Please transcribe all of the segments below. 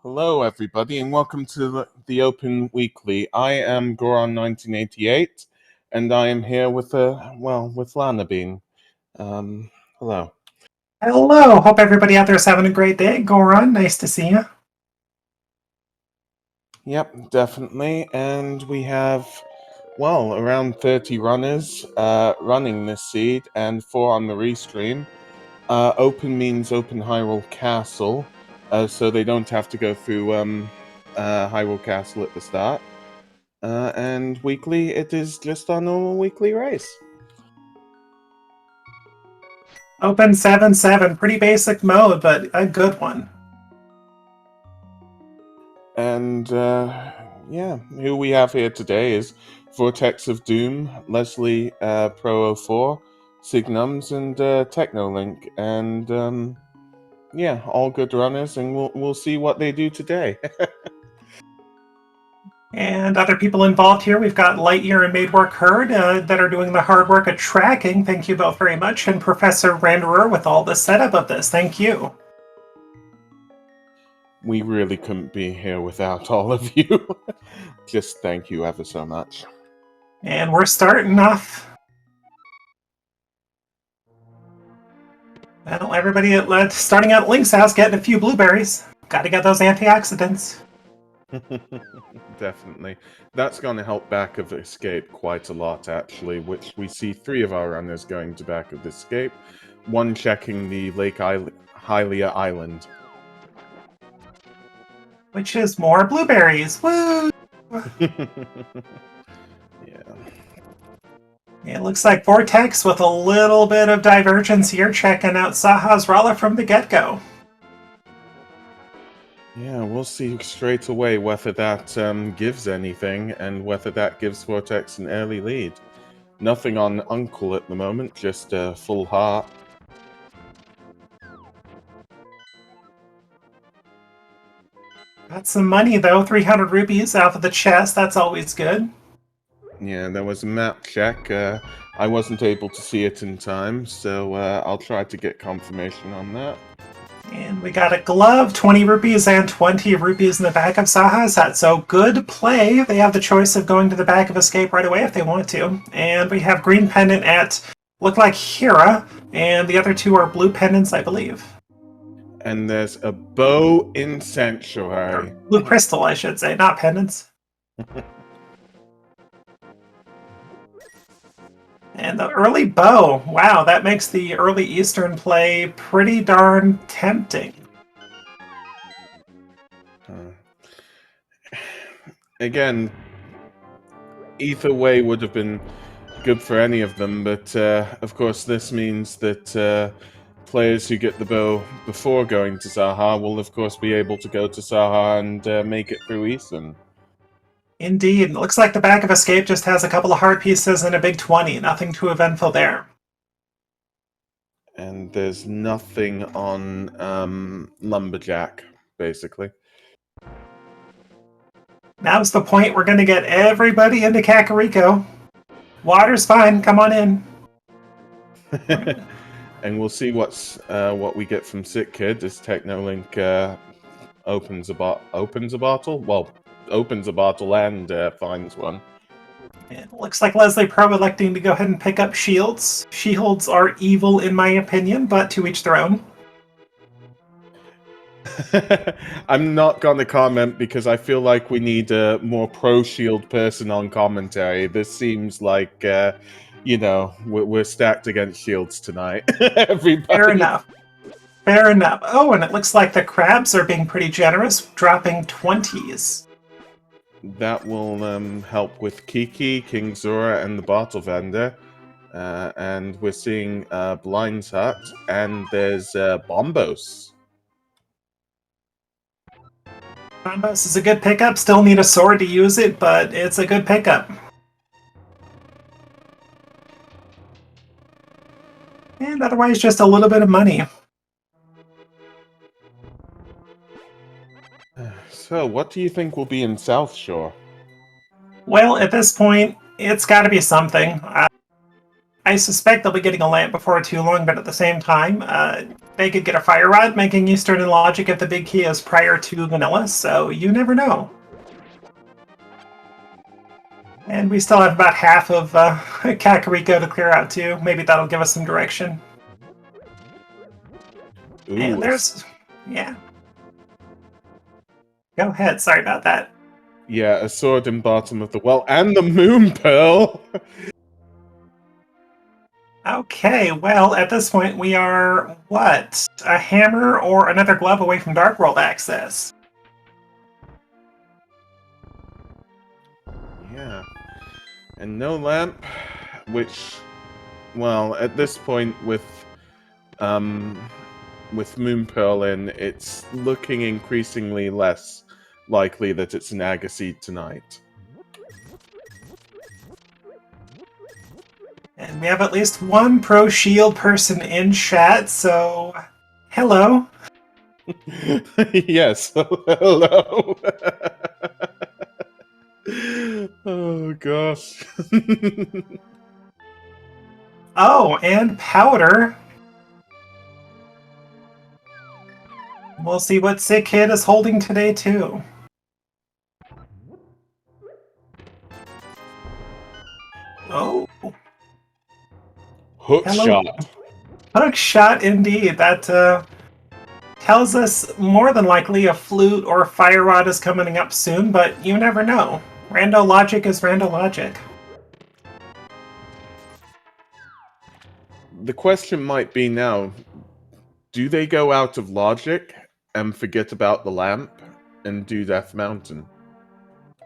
Hello, everybody, and welcome to the Open Weekly. I am Goron1988, and I am here with Lana Bean. Hello. Hello, hope everybody out there is having a great day. Goron, nice to see you. Yep, definitely. And we have, around 30 runners running this seed, and 4 on the restream. Open means Open Hyrule Castle, so they don't have to go through Hyrule Castle at the start. And weekly, it is just our normal weekly race. Open 7-7, pretty basic mode, but a good one. And who we have here today is Vortex of Doom, Leslie Pro04, Signums, and Technolink. And all good runners, and we'll see what they do today. And other people involved here, we've got Lightyear and Madework Herd that are doing the hard work at tracking. Thank you both very much. And Professor Renderer with all the setup of this. Thank you. We really couldn't be here without all of you. Just thank you ever so much. And we're starting off. Well, everybody starting out at Link's house, getting a few blueberries. Got to get those antioxidants. Definitely. That's going to help Back of Escape quite a lot, actually, which we see 3 of our runners going to Back of Escape, 1 checking the Lake Hylia Island. Which is more blueberries. Woo! Yeah. It looks like Vortex with a little bit of divergence here, checking out Saha's Rala from the get-go. Yeah, we'll see straight away whether that gives anything, and whether that gives Vortex an early lead. Nothing on Uncle at the moment, just a full heart. Got some money, though. 300 rupees out of the chest. That's always good. Yeah, there was a map check. I wasn't able to see it in time, so I'll try to get confirmation on that. And we got a glove, 20 rupees and 20 rupees in the back of Saha's hat. So good play. They have the choice of going to the Back of Escape right away if they want to. And we have green pendant at, look like Hera, and the other 2 are blue pendants, I believe. And there's a bow in Sanctuary. Or blue crystal, I should say, not pendants. And the early bow. Wow, that makes the early Eastern play pretty darn tempting. Again, either way would have been good for any of them, but of course this means that players who get the bow before going to Saha will of course be able to go to Saha and make it through Eastern. Indeed. It looks like the Back of Escape just has a couple of hard pieces and a big 20. Nothing too eventful there. And there's nothing on Lumberjack, basically. Now's the point we're going to get everybody into Kakariko. Water's fine. Come on in. And we'll see what we get from Sick Kid as Technolink opens a bottle? Well, opens a bottle and finds one. It looks like Leslie Pro electing to go ahead and pick up shields. Shields are evil in my opinion, but to each their own. I'm not going to comment because I feel like we need a more pro-shield person on commentary. This seems like, we're stacked against shields tonight. Everybody. Fair enough. Fair enough. Oh, and it looks like the crabs are being pretty generous, dropping 20s. That will help with Kiki, King Zora, and the bottle vendor. And we're seeing Blind's Hut, and there's Bombos. Bombos is a good pickup. Still need a sword to use it, but it's a good pickup. And otherwise, just a little bit of money. So, what do you think will be in South Shore? Well, at this point, it's got to be something. I suspect they'll be getting a lamp before too long, but at the same time, they could get a fire rod, making Eastern and Logic if the big key is prior to Vanilla, so you never know. And we still have about half of Kakariko to clear out too. Maybe that'll give us some direction. Ooh, And there's... yeah. Go ahead, sorry about that. yeah, a sword in bottom of the well, and the moon pearl! Okay, well, at this point we are, what? A hammer or another glove away from Dark World access. Yeah. And no lamp, which, well, at this point with Moon Pearl in, it's looking increasingly less likely that it's an Agassiz tonight. And we have at least one pro shield person in chat, so hello. Yes, hello. Oh gosh. Oh, and powder. We'll see what Sick Kid is holding today too. Oh. Hook Hello. shot. Hook shot indeed. That tells us more than likely a flute or a fire rod is coming up soon, but you never know. Rando logic is rando logic. The question might be now, do they go out of logic and forget about the lamp and do Death Mountain?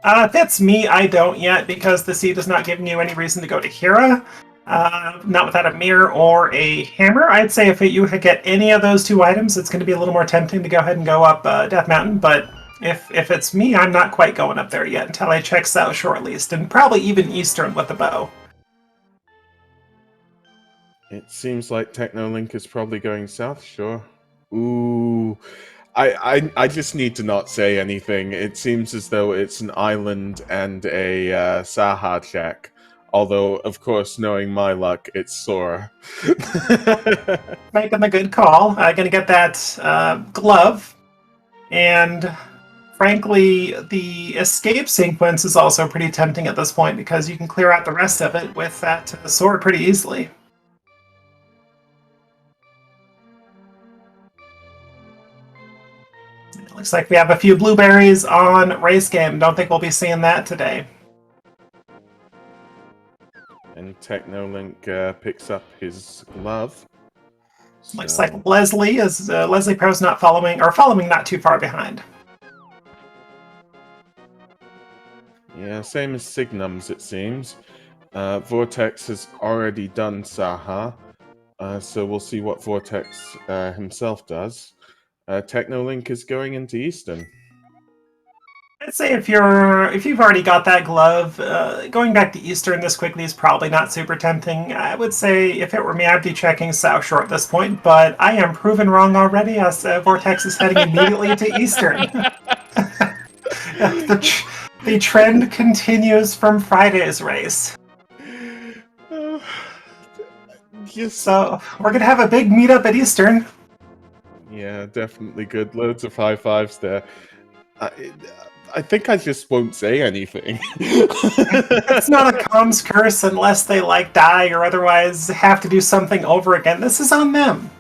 If it's me, I don't yet, because the seed is not giving you any reason to go to Hera. Not without a mirror or a hammer. I'd say if you get any of those two items, it's going to be a little more tempting to go ahead and go up Death Mountain, but if it's me, I'm not quite going up there yet until I check South Shore at least, and probably even Eastern with the bow. It seems like Technolink is probably going South Shore. Ooh. I just need to not say anything. It seems as though it's an island and a Saha check. Although, of course, knowing my luck, it's Sora. Making the good call. Gonna get that glove, and frankly, the escape sequence is also pretty tempting at this point because you can clear out the rest of it with that sword pretty easily. It looks like we have a few blueberries on race game. Don't think we'll be seeing that today. And Technolink picks up his glove. Looks like Leslie Pro's not following, or following not too far behind. Yeah, same as Signums, it seems. Vortex has already done Saha, so we'll see what Vortex himself does. Technolink is going into Eastern. I'd say if you've already got that glove, going back to Eastern this quickly is probably not super tempting. I would say if it were me, I'd be checking South Shore at this point, but I am proven wrong already as Vortex is heading immediately to Eastern. The trend continues from Friday's race. So we're gonna have a big meetup at Eastern. Yeah, definitely good. Loads of high fives there. I think I just won't say anything. It's not a comms curse unless they die or otherwise have to do something over again. This is on them.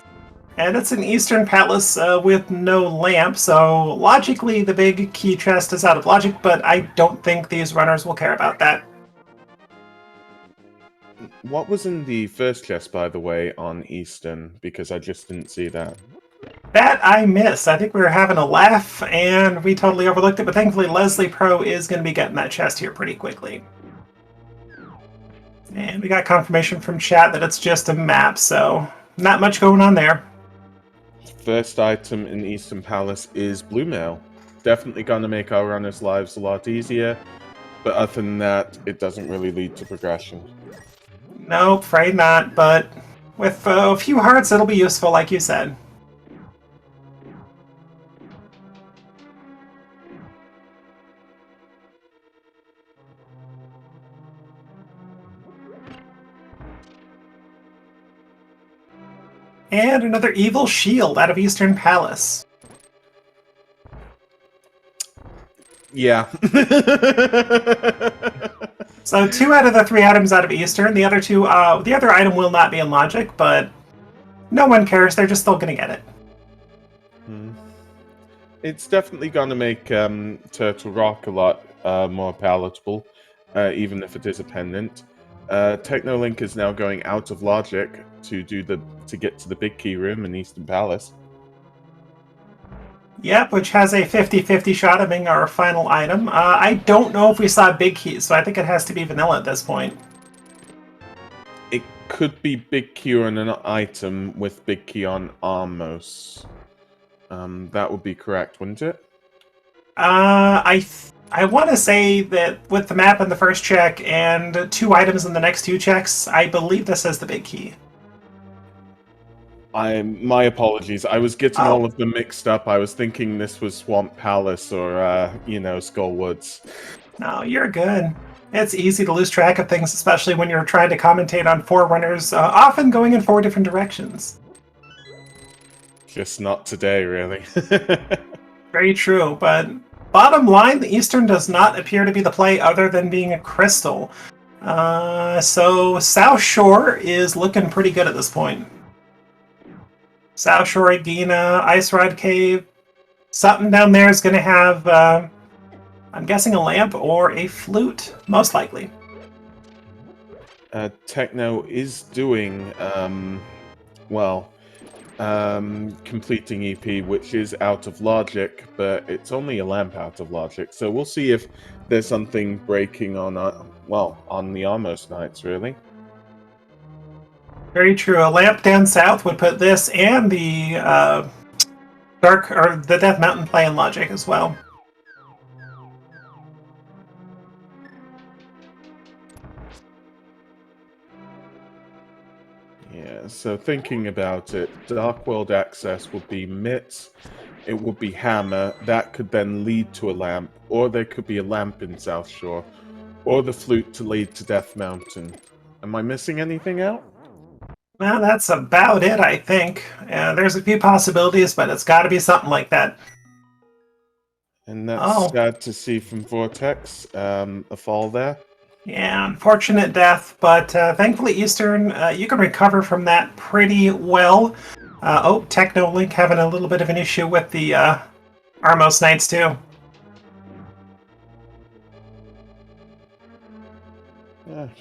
And it's an Eastern Palace with no lamp, so logically the big key chest is out of logic, but I don't think these runners will care about that. What was in the first chest, by the way, on Eastern? Because I just didn't see that. That I missed. I think we were having a laugh and we totally overlooked it, but thankfully Leslie Pro is going to be getting that chest here pretty quickly. And we got confirmation from chat that it's just a map, so not much going on there. First item in Eastern Palace is Blue Mail. Definitely going to make our runners' lives a lot easier, but other than that, it doesn't really lead to progression. Nope, afraid not, but with a few hearts it'll be useful, like you said. And another evil shield out of Eastern Palace. Yeah. So 2 out of the 3 items out of Eastern. The other two, the other item will not be in Logic, but no one cares. They're just still going to get it. It's definitely going to make Turtle Rock a lot more palatable, even if it is a pendant. Technolink is now going out of Logic to get to the big key room in Eastern Palace. Yep, which has a 50-50 shot of being our final item. I don't know if we saw big keys, so I think it has to be vanilla at this point. It could be big key on an item with big key on Armos. That would be correct, wouldn't it? I want to say that with the map in the first check and 2 items in the next 2 checks, I believe this is the big key. My apologies. I was getting all of them mixed up. I was thinking this was Swamp Palace or, Skull Woods. No, you're good. It's easy to lose track of things, especially when you're trying to commentate on 4 runners, often going in 4 different directions. Just not today, really. Very true, but bottom line, the Eastern does not appear to be the play other than being a crystal. So South Shore is looking pretty good at this point. South Shore, Agahnim, Ice Rod Cave. Something down there is going to have, I'm guessing, a lamp or a flute, most likely. Techno is doing, completing EP, which is out of Logic, but it's only a lamp out of Logic. So we'll see if there's something breaking on, on the Almost Nights, really. Very true. A lamp down south would put this and the the Death Mountain play in Logic as well. Yeah, so thinking about it, Dark World Access would be Mitts, it would be Hammer, that could then lead to a lamp, or there could be a lamp in South Shore, or the flute to lead to Death Mountain. Am I missing anything out? Well, that's about it, I think. There's a few possibilities, but it's got to be something like that. And that's sad to see from Vortex, a fall there. Yeah, unfortunate death, but thankfully Eastern, you can recover from that pretty well. Technolink having a little bit of an issue with the Armos Knights too.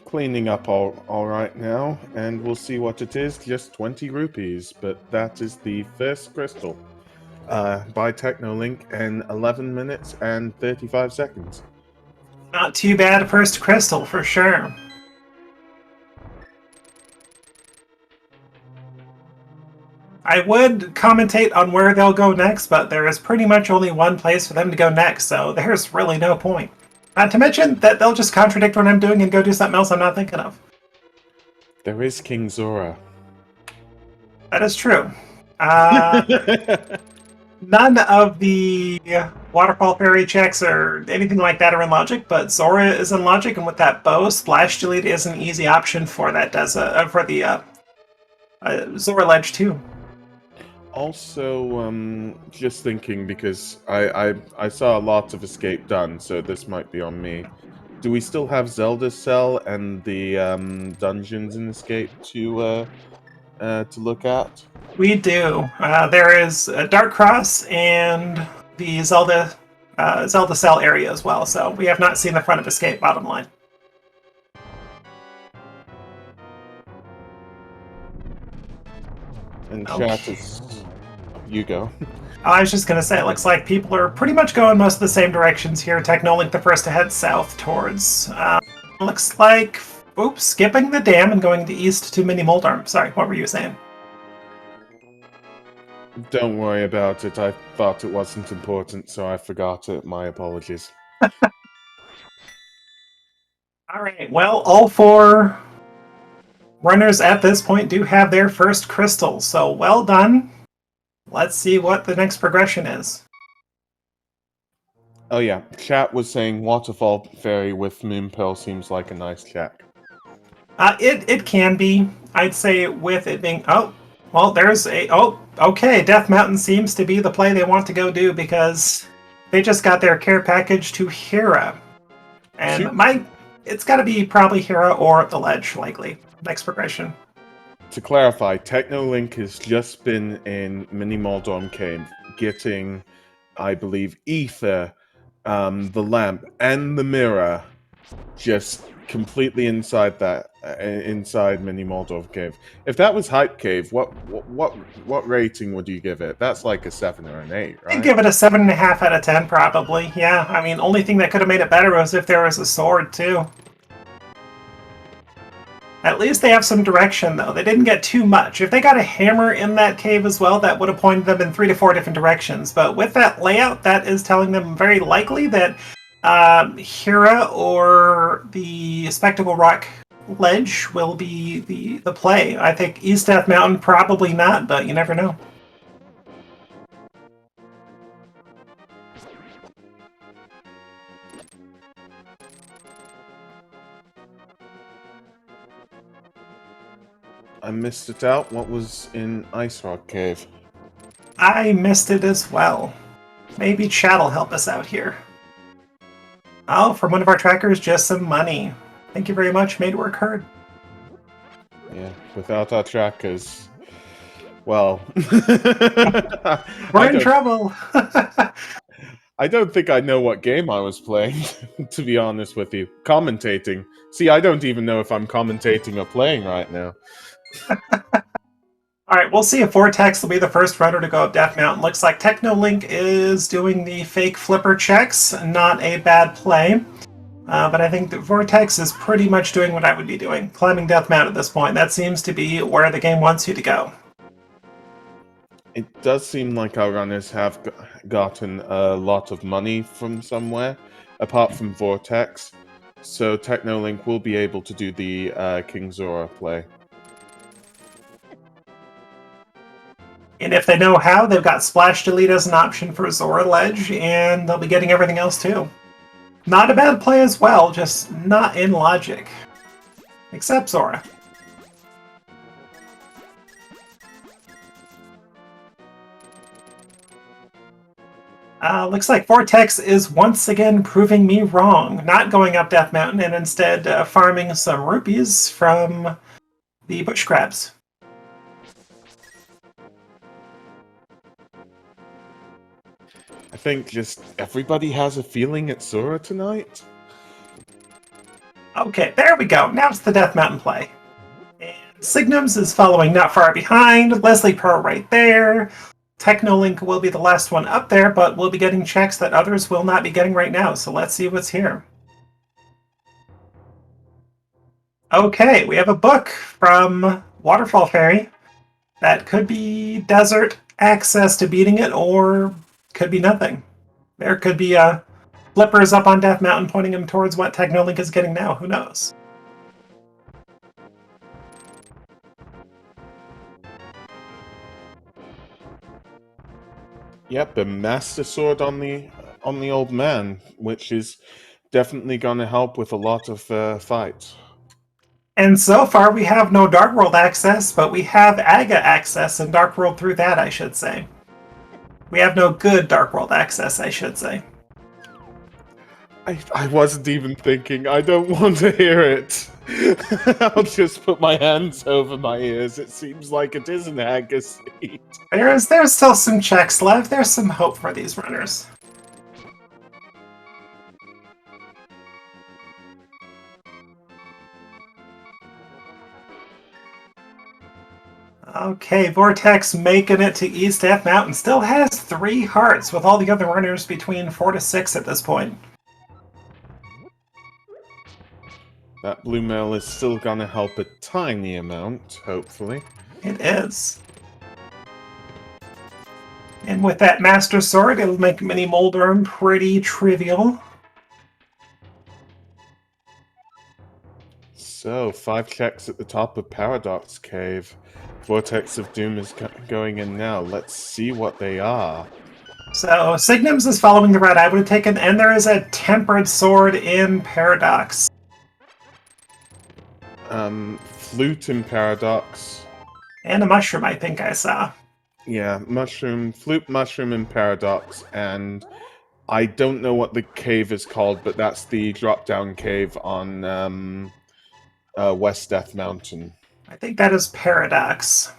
Cleaning up all right now, and we'll see what it is. Just 20 rupees, but that is the first crystal by Technolink in 11 minutes and 35 seconds. Not too bad first crystal, for sure. I would commentate on where they'll go next, but there is pretty much only one place for them to go next, so there's really no point. Not to mention that they'll just contradict what I'm doing and go do something else I'm not thinking of. There is King Zora. That is true. None of the Waterfall Fairy checks or anything like that are in Logic, but Zora is in Logic, and with that bow, Splash Delete is an easy option for that for the Zora Ledge too. Also, just thinking, because I saw a lot of Escape done, so this might be on me. Do we still have Zelda Cell and the dungeons in Escape to look at? We do. There is Dark Cross and the Zelda Cell area as well, so we have not seen the front of Escape, bottom line. And chat is... You go. I was just going to say, it looks like people are pretty much going most of the same directions here. Technolink the first to head south towards. Looks like... Oops, skipping the dam and going to east to Mini Moldarm. Sorry, what were you saying? Don't worry about it. I thought it wasn't important, so I forgot it. My apologies. Alright, well, all 4 runners at this point do have their first crystal, so well done. Let's see what the next progression is. Oh yeah, chat was saying Waterfall Fairy with Moon Pearl seems like a nice check. It can be. I'd say with it being... Oh, well, there's a... Oh, okay, Death Mountain seems to be the play they want to go do because they just got their care package to Hera. And it's got to be probably Hera or the Ledge, likely. Next progression. To clarify, Technolink has just been in Mini Moldorm Cave getting, I believe, Ether, the lamp, and the mirror just completely inside inside Mini Moldorm Cave. If that was Hype Cave, what rating would you give it? That's like a 7 or an 8, right? I'd give it a 7.5 out of 10, probably. Yeah, I mean, only thing that could have made it better was if there was a sword, too. At least they have some direction, though. They didn't get too much. If they got a hammer in that cave as well, that would have pointed them in 3 to 4 different directions. But with that layout, that is telling them very likely that Hera or the Spectacle Rock Ledge will be the play. I think East Death Mountain, probably not, but you never know. I missed it out. What was in Ice Rock Cave? I missed it as well. Maybe chat will help us out here. Oh, from one of our trackers, just some money. Thank you very much. Made work hard. Yeah, without our trackers, well, we're in trouble. I don't think I know what game I was playing, to be honest with you. Commentating. See, I don't even know if I'm commentating or playing right now. Alright, we'll see if Vortex will be the first runner to go up Death Mountain. Looks like Technolink is doing the fake flipper checks. Not a bad play. But I think that Vortex is pretty much doing what I would be doing. Climbing Death Mountain at this point. That seems to be where the game wants you to go. It does seem like our runners have gotten a lot of money from somewhere, apart from Vortex. So Technolink will be able to do the King Zora play. And if they know how, they've got Splash Delete as an option for Zora Ledge, and they'll be getting everything else too. Not a bad play as well, just not in logic. Except Zora. Looks like Vortex is once again proving me wrong, not going up Death Mountain and instead farming some rupees from the bush crabs. I think just everybody has a feeling it's Zora tonight. Okay, there we go. Now it's the Death Mountain play. And Signums is following not far behind. Leslie Pearl right there. Technolink will be the last one up there, but we'll be getting checks that others will not be getting right now. So let's see what's here. Okay, we have a book from Waterfall Fairy. That could be desert access to beating it, or could be nothing. There could be flippers up on Death Mountain pointing him towards what Technolink is getting now. Who knows? Yep, a Master Sword on the old man, which is definitely going to help with a lot of fights. And so far we have no Dark World access, but we have Aga access and Dark World through that, I should say. We have no good Dark World access, I should say. I wasn't even thinking. I don't want to hear it. I'll just put my hands over my ears. It seems like it is an Aga seat. There's still some checks left. There's some hope for these runners. Okay, Vortex making it to East Death Mountain. Still has 3 hearts with all the other runners between 4 to 6 at this point. That blue mail is still gonna help a tiny amount, hopefully. It is. And with that Master Sword, it'll make Mini Moldorm pretty trivial. So, 5 checks at the top of Paradox Cave. Vortex of Doom is going in now. Let's see what they are. So, Signums is following the route I would have taken, and there is a Tempered Sword in Paradox. Flute in Paradox. And a mushroom, I think I saw. Yeah, mushroom, flute mushroom, and paradox, and I don't know what the cave is called, but that's the drop-down cave on West Death Mountain. I think that is Paradox.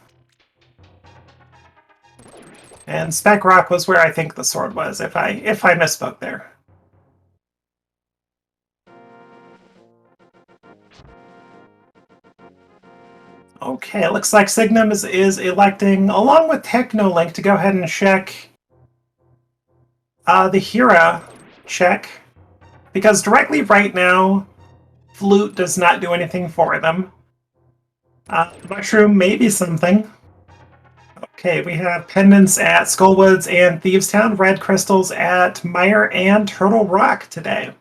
And Spec Rock was where I think the sword was, if I misspoke there. Okay, looks like Signum is electing, along with Technolink, to go ahead and check the Hera check. Because directly right now, Flute does not do anything for them. Mushroom, maybe something. Okay, we have pendants at Skullwoods and Thieves Town, red crystals at Mire and Turtle Rock today.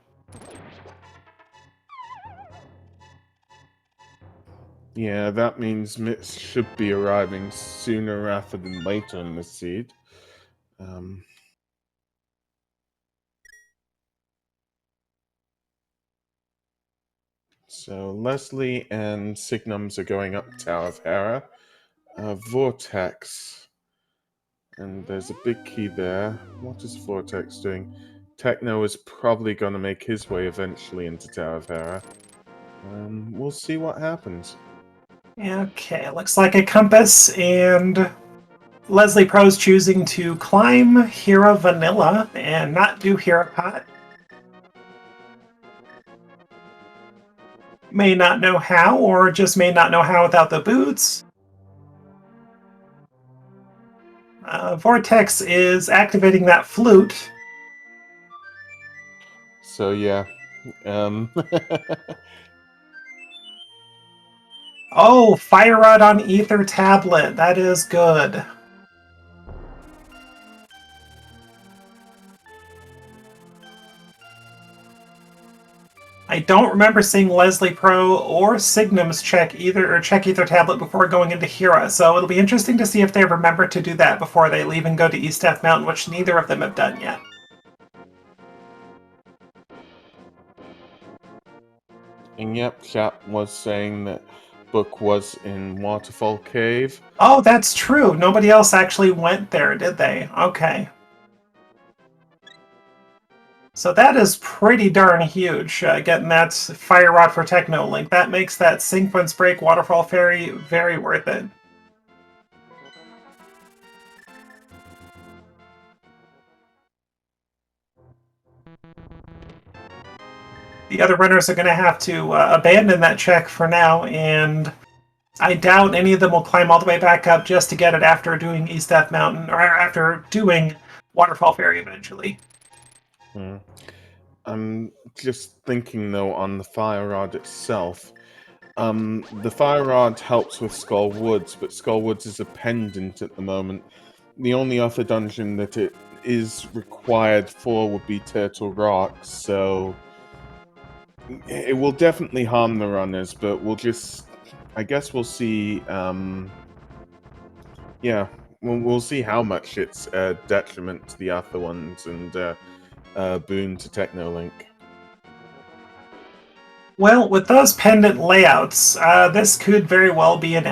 Yeah, that means Mitz should be arriving sooner rather than later in the seed. So Leslie and Signums are going up Tower of Hera. Vortex. And there's a big key there. What is Vortex doing? Techno is probably going to make his way eventually into Tower of Hera. We'll see what happens. Okay, looks like a compass, and Leslie Pro's choosing to climb Hera Vanilla and not do Hera Pot. May not know how, or just may not know how without the boots. Vortex is activating that flute. So yeah. Oh, Fire Rod on Ether Tablet. That is good. I don't remember seeing Leslie Pro or Signum's check either tablet before going into Hera, so it'll be interesting to see if they remember to do that before they leave and go to East Death Mountain, which neither of them have done yet. And yep, chat was saying that Book was in Waterfall Cave. Oh, that's true. Nobody else actually went there, did they? Okay. So that is pretty darn huge, getting that Fire Rod for Technolink. That makes that Sequence Break Waterfall Ferry very worth it. The other runners are going to have to abandon that check for now, and I doubt any of them will climb all the way back up just to get it after doing East Death Mountain, or after doing Waterfall Ferry eventually. I'm just thinking though on the Fire Rod itself. The Fire Rod helps with Skull Woods, but Skull Woods is a pendant at the moment. The only other dungeon that it is required for would be Turtle Rock, so it will definitely harm the runners, but I guess we'll see, yeah, we'll see how much it's a detriment to the other ones and boon to Technolink. Well, with those pendant layouts, this could very well be an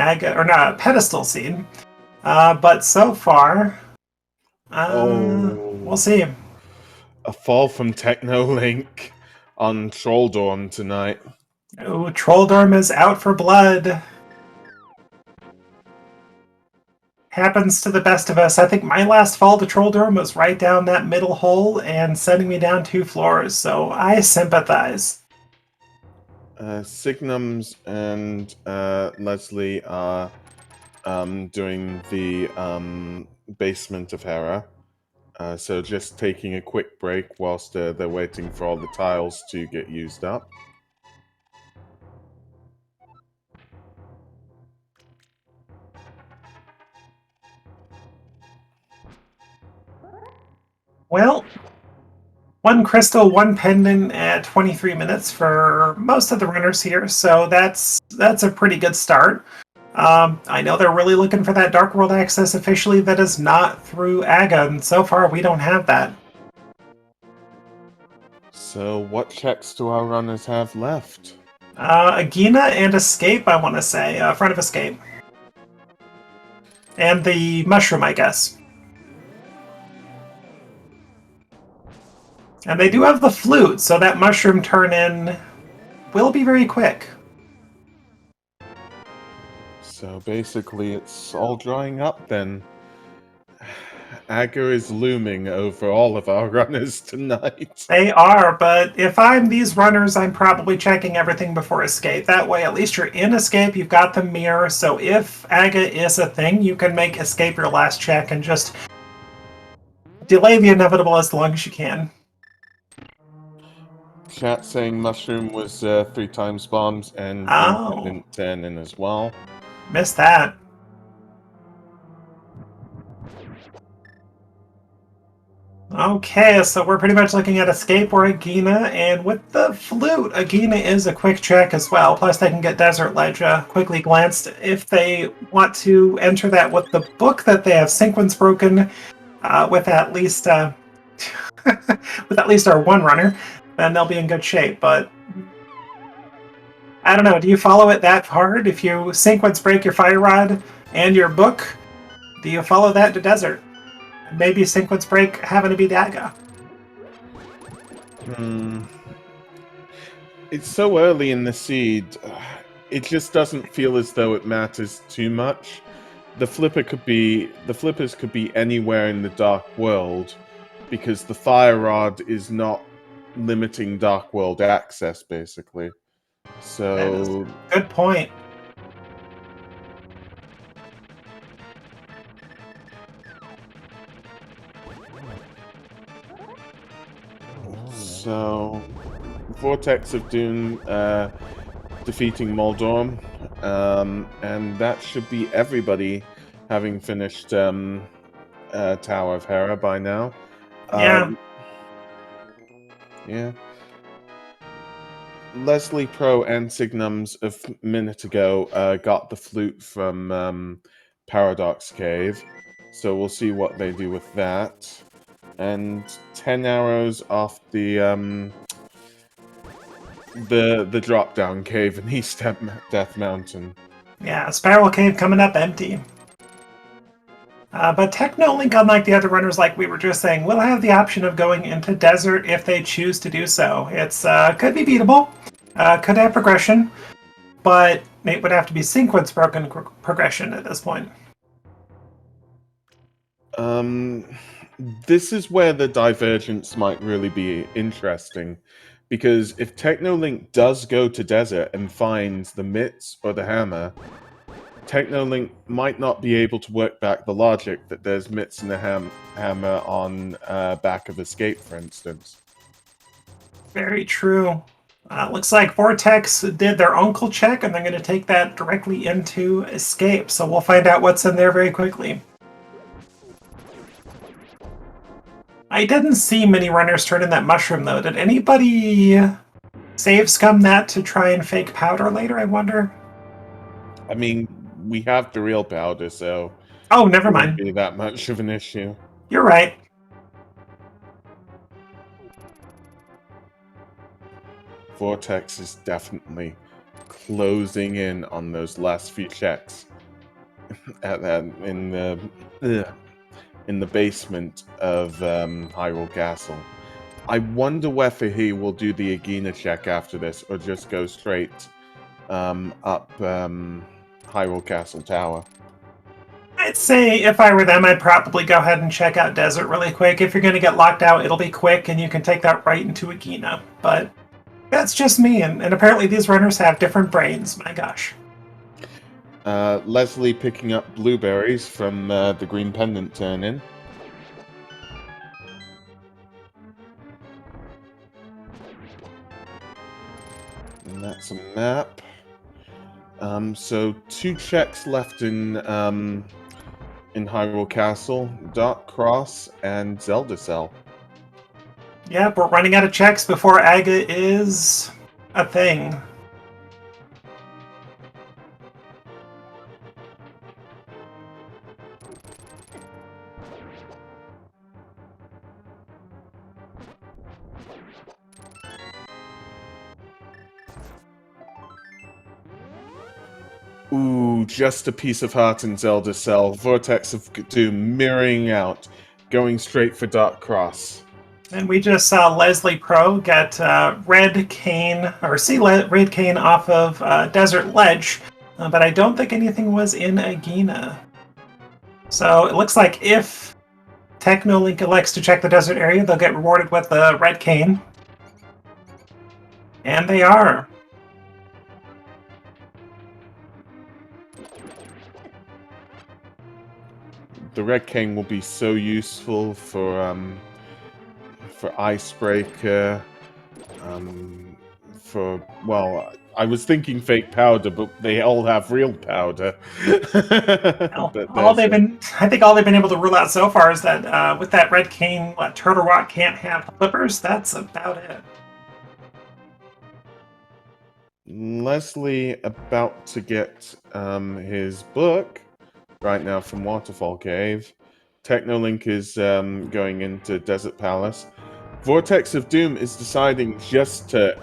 pedestal scene. But so far, we'll see. A fall from Technolink on Trolldorm tonight. Oh, Trolldorm is out for blood. Happens to the best of us. I think my last fall to Trolldorm was right down that middle hole and sending me down 2 floors, so I sympathize. Signums and Leslie are doing the basement of Hera. So just taking a quick break whilst they're waiting for all the tiles to get used up. Well, 1 crystal, 1 pendant at 23 minutes for most of the runners here, so that's a pretty good start. I know they're really looking for that Dark World access officially that is not through Aga, and so far we don't have that. So what checks do our runners have left? Agina and Escape, I want to say. Front of Escape. And the mushroom, I guess. And they do have the flute, so that mushroom turn-in will be very quick. So basically, it's all drying up then. Aga is looming over all of our runners tonight. They are, but if I'm these runners, I'm probably checking everything before escape. That way, at least you're in escape, you've got the mirror, so if Aga is a thing, you can make escape your last check and just delay the inevitable as long as you can. Chat saying mushroom was 3 times bombs and green Oh, pendant 10 in as well. missed that. Okay, so we're pretty much looking at escape or Agina, and with the flute, Agina is a quick check as well. Plus, they can get Desert Ledge quickly glanced if they want to enter that with the book that they have sequence broken with at least with at least our one runner, then they'll be in good shape. But I don't know. Do you follow it that hard? If you sequence break your fire rod and your book, do you follow that to Desert? Maybe sequence break having to be Daga. It's so early in the seed, it just doesn't feel as though it matters too much. The flippers could be anywhere in the dark world, because the fire rod is not limiting dark world access, basically. That is So a good point. So, Vortex of Doom defeating Moldorm, and that should be everybody having finished Tower of Hera by now. Yeah. Yeah. Leslie Pro and Signums a minute ago got the flute from Paradox Cave, so we'll see what they do with that. And 10 arrows off the drop down cave in East Death Mountain. Yeah, Spiral Cave coming up empty. But Technolink, unlike the other runners, like we were just saying, will have the option of going into Desert if they choose to do so. It's could be beatable, could have progression, but it would have to be sequence broken progression at this point. This is where the divergence might really be interesting, because if Technolink does go to Desert and finds the mitts or the hammer, Technolink might not be able to work back the logic that there's mitts and the hammer on back of Escape, for instance. Very true. Looks like Vortex did their uncle check, and they're going to take that directly into Escape. So we'll find out what's in there very quickly. I didn't see many runners turn in that mushroom, though. Did anybody save scum that to try and fake powder later, I wonder? I mean, we have the real powder, so Oh, never it wouldn't mind. be that much of an issue. You're right. Vortex is definitely closing in on those last few checks in the basement of Hyrule Castle. I wonder whether he will do the Agina check after this, or just go straight up Hyrule Castle Tower. I'd say if I were them, I'd probably go ahead and check out Desert really quick. If you're going to get locked out, it'll be quick, and you can take that right into Agina. But that's just me, and apparently these runners have different brains. My gosh. Leslie picking up blueberries from the Green Pendant turn-in. And that's a map. So 2 checks left in Hyrule Castle, Dot Cross and Zelda Cell. Yep, we're running out of checks before Aga is a thing. Ooh, just a piece of heart in Zelda Cell. Vortex of Doom mirroring out, going straight for Dark Cross. And we just saw Leslie Pro get red cane, or see red cane off of Desert Ledge, but I don't think anything was in Agahnim. So it looks like if Technolink elects to check the desert area, they'll get rewarded with the red cane. And they are. The Red King will be so useful for Icebreaker, well, I was thinking fake powder, but they all have real powder. Well, I think all they've been able to rule out so far is that with that red cane, Turtle Rock can't have clippers. That's about it. Leslie about to get his book right now from Waterfall Cave. Technolink is going into Desert Palace. Vortex of Doom is deciding just to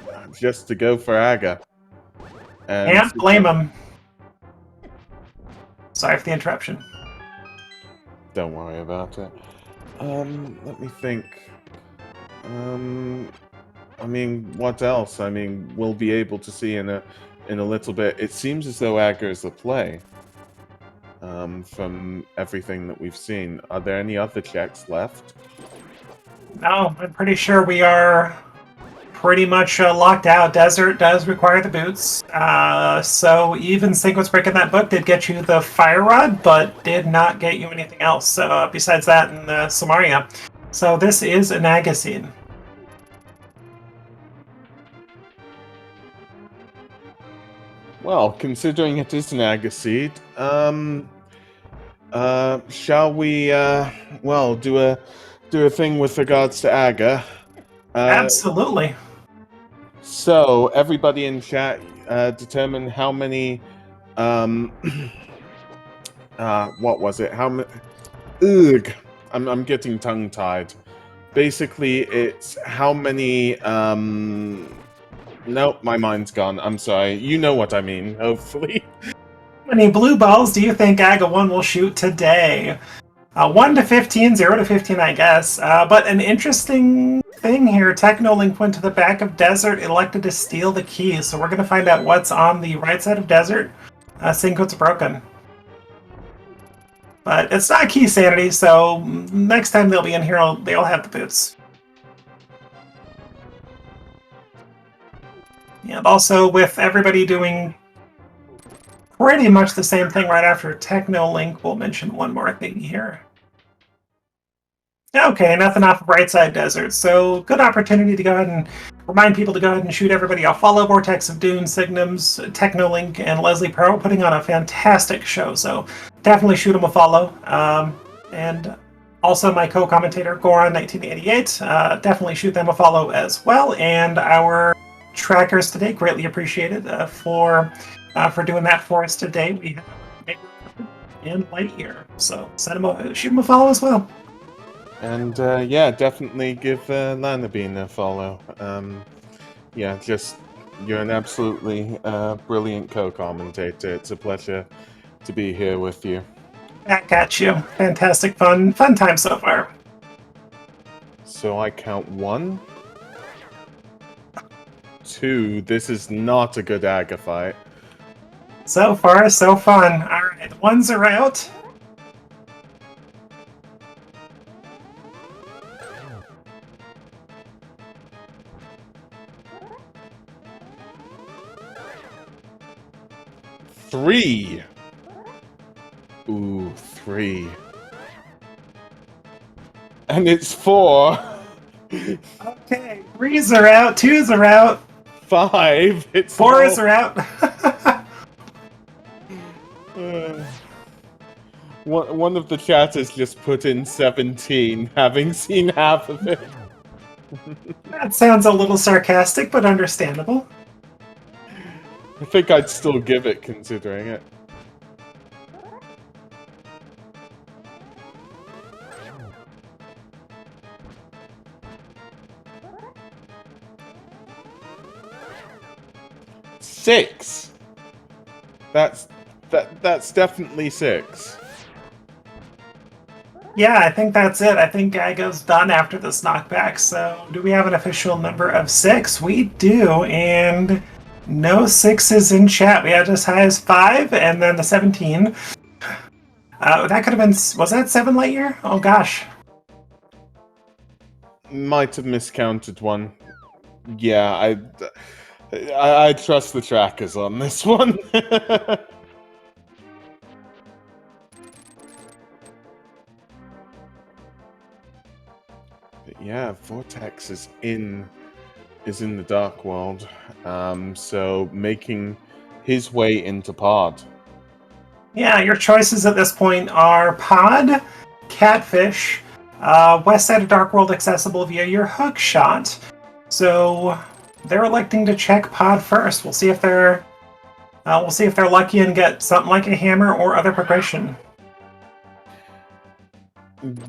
go for Aga. And Can't blame him. Sorry for the interruption. Don't worry about it. Let me think. I mean, what else? I mean, we'll be able to see in a little bit. It seems as though Aga is the play. From everything that we've seen, are there any other checks left? No, I'm pretty sure we are pretty much locked out. Desert does require the boots, so even sequence break in that book did get you the fire rod, but did not get you anything else besides that in Samaria. So this is an Agahnim. Well, considering it is an Agaseed, shall we, well, do a thing with regards to Aga? Absolutely. So, everybody in chat, determine how many, what was it? How many? Ugh, I'm getting tongue-tied. Basically, it's how many, nope, my mind's gone. I'm sorry. You know what I mean, hopefully. How many blue balls do you think Aga 1 will shoot today? 1 to 15, 0 to 15, I guess. But an interesting thing here, Technolink went to the back of Desert, elected to steal the key. So we're going to find out what's on the right side of Desert. Sequence broken. But it's not key sanity, so next time they'll be in here, they'll have the boots. And also, with everybody doing pretty much the same thing right after Technolink, we'll mention one more thing here. Okay, nothing off of Right Side Desert, so good opportunity to go ahead and remind people to go ahead and shoot everybody a follow. Vortex of Dune, Signums, Technolink, and Leslie Pearl putting on a fantastic show, so definitely shoot them a follow. And also my co-commentator, Goron1988, definitely shoot them a follow as well. And our trackers today, greatly appreciated for doing that for us today. We have and Lightyear, so shoot them a follow as well. And yeah, definitely give Lana Bean a follow. Yeah, you're an absolutely brilliant co-commentator. It's a pleasure to be here with you. Back at you. Fantastic fun time so far. So I count 1, 2. This is not a good Aga fight. So far, so fun. Alright, the ones are out. Three. Ooh, 3. And it's 4. Okay, 3s are out, 2s are out. 5. It's 4s are out. One of the chatters just put in 17, having seen half of it. That sounds a little sarcastic, but understandable. I think I'd still give it, considering it. Six. That's that's definitely 6. Yeah, I think that's it. I think Aga's done after this knockback. So, do we have an official number of 6? We do, and no 6s in chat. We had as high as 5, and then the 17. That could have been. Was that 7 light year? Oh gosh. Might have miscounted one. Yeah, I trust the trackers on this one. But yeah, Vortex is in the Dark World, so making his way into Pod. Yeah, your choices at this point are Pod, Catfish, West Side of Dark World accessible via your hook shot. So they're electing to check Pod first. We'll see if they're lucky and get something like a hammer or other progression.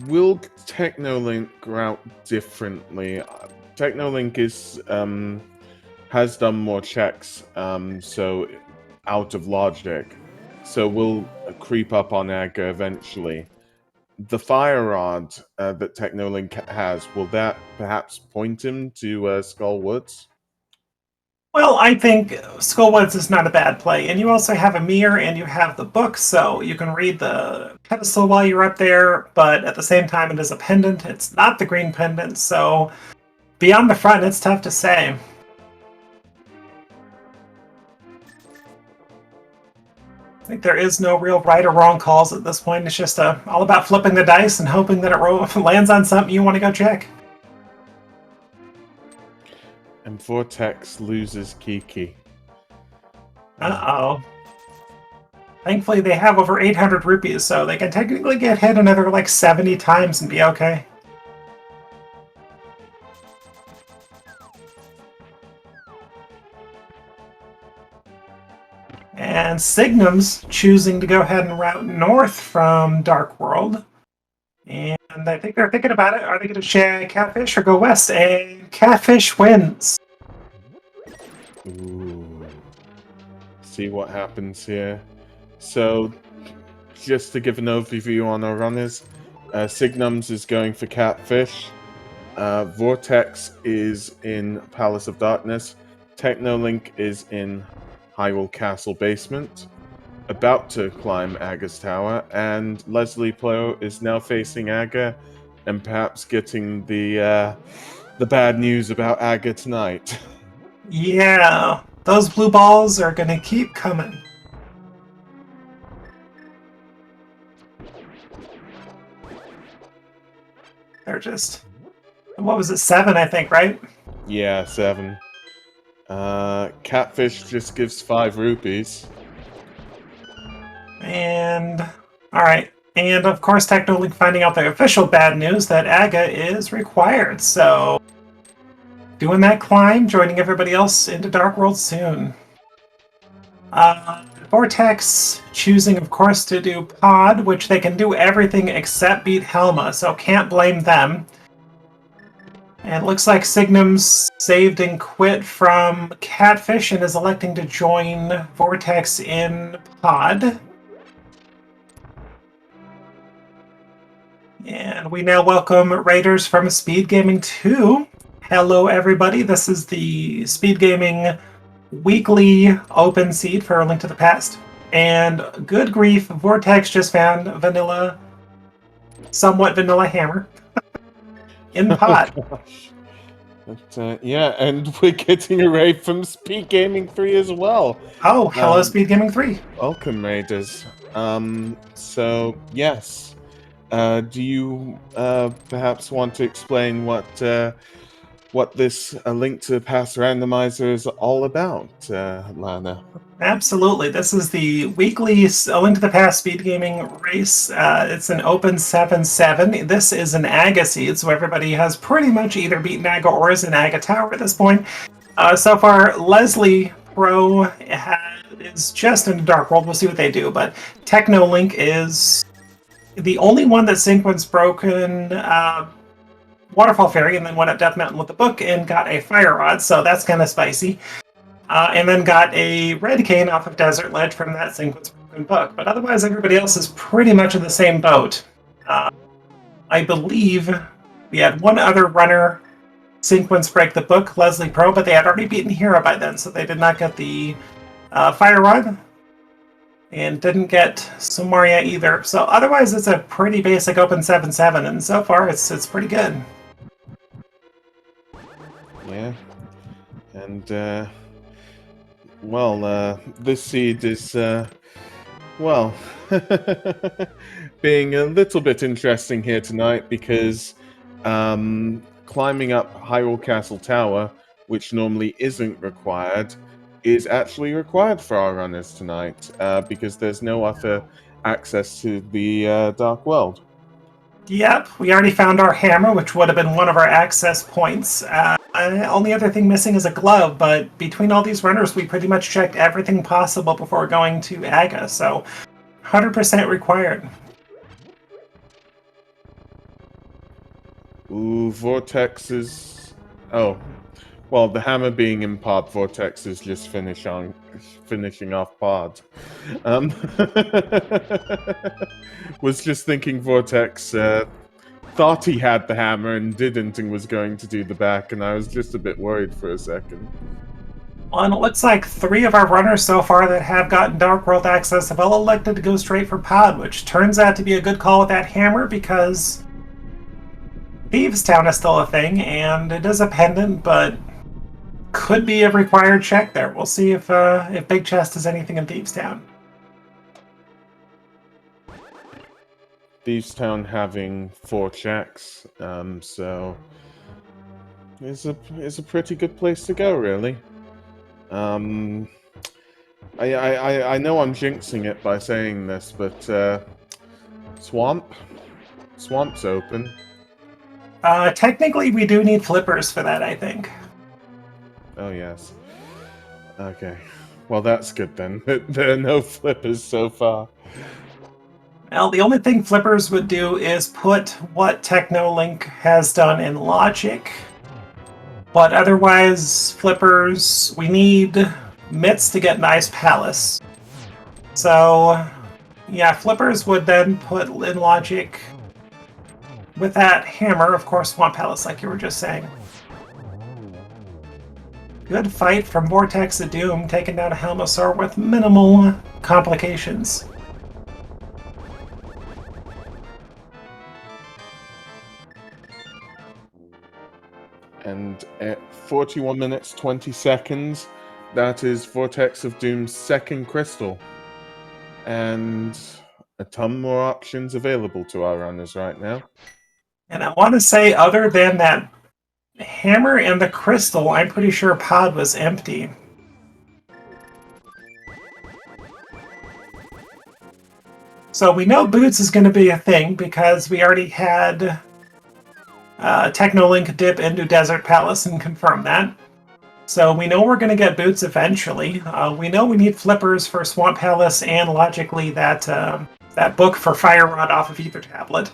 Will Technolink route differently? Technolink has done more checks, so out of logic. So we'll creep up on Aga eventually. The fire rod that Technolink has, will that perhaps point him to Skull Woods? Well, I think Skullwoods is not a bad play, and you also have a mirror and you have the book, so you can read the pedestal while you're up there, but at the same time it is a pendant. It's not the green pendant, so beyond the front, it's tough to say. I think there is no real right or wrong calls at this point. It's just all about flipping the dice and hoping that it lands on something you want to go check. And Vortex loses Kiki. Uh-oh. Thankfully, they have over 800 rupees, so they can technically get hit another, 70 times and be okay. And Signum's choosing to go ahead and route north from Dark World. And I think they're thinking about it. Are they going to check Catfish or go west? And Catfish wins. Ooh. See what happens here. So, just to give an overview on our runners, Signums is going for Catfish. Vortex is in Palace of Darkness. Technolink is in Hyrule Castle basement, about to climb Aga's tower, and Leslie Plo is now facing Aga, and perhaps getting the bad news about Aga tonight. Yeah, those blue balls are going to keep coming. They're just... What was it, 7, I think, right? Yeah, 7. Catfish just gives 5 rupees. And... Alright. And, of course, Technolink finding out the official bad news that Aga is required, so... Doing that climb, joining everybody else into Dark World soon. Vortex choosing, of course, to do Pod, which they can do everything except beat Helma, so can't blame them. And it looks like Signum's saved and quit from Catfish and is electing to join Vortex in Pod. And we now welcome Raiders from Speed Gaming 2. Hello, everybody. This is the Speed Gaming weekly open seed for A Link to the Past. And good grief, Vortex just found somewhat vanilla hammer in Pod. Oh, but, yeah, and we're getting a raid from Speed Gaming 3 as well. Oh, hello, Speed Gaming 3. Welcome, Raiders. So, yes. Do you perhaps want to explain what this A Link to the Past randomizer is all about, Lana? Absolutely. This is the weekly A Link to the Past speed gaming race. It's an open 7-7. This is an Aga seed, so everybody has pretty much either beaten Aga or is in Aga Tower at this point. So far, Leslie Pro is just in the Dark World. We'll see what they do, but Technolink is the only one that sequence broken Waterfall Fairy and then went up Death Mountain with the book and got a Fire Rod, so that's kind of spicy. And then got a Red Cane off of Desert Ledge from that sequence broken book, but otherwise everybody else is pretty much in the same boat. I believe we had one other runner sequence break the book, Leslie Pro, but they had already beaten Hera by then, so they did not get the Fire Rod, and didn't get Sumaria either. So otherwise it's a pretty basic open 7-7, and so far it's pretty good. Yeah. And, well, this seed is, well, being a little bit interesting here tonight because climbing up Hyrule Castle Tower, which normally isn't required, is actually required for our runners tonight because there's no other access to the Dark World. Yep, we already found our hammer, which would have been one of our access points. Only other thing missing is a glove, but between all these runners, we pretty much checked everything possible before going to Aga, so 100% required. Ooh, Vortexes. Oh, well, the hammer being in pod, Vortex is just finishing off pod. Was just thinking Vortex thought he had the hammer and didn't and was going to do the back, and I was just a bit worried for a second. Well, and it looks like 3 of our runners so far that have gotten Dark World access have all elected to go straight for pod, which turns out to be a good call with that hammer because Thieves Town is still a thing, and it is a pendant, but could be a required check there. We'll see if Big Chest has anything in Thieves Town. Thieves Town having 4 checks, so it's a pretty good place to go, really. I know I'm jinxing it by saying this, but Swamp's open. Technically, we do need flippers for that, I think. Oh, yes. Okay. Well, that's good then. There are no flippers so far. Well, the only thing flippers would do is put what TechnoLink has done in Logic. But otherwise, flippers, we need mitts to get Nice Palace. So, yeah, flippers would then put in Logic with that hammer, of course, Swamp Palace, like you were just saying. Good fight from Vortex of Doom, taking down a Helmosaur with minimal complications. And at 41 minutes 20 seconds, that is Vortex of Doom's second crystal. And a ton more options available to our runners right now. And I want to say, other than that hammer and the crystal, I'm pretty sure pod was empty. So we know boots is going to be a thing because we already had TechnoLink dip into Desert Palace and confirm that. So we know we're going to get boots eventually. We know we need flippers for Swamp Palace and logically that book for Fire Rod off of Ether Tablet.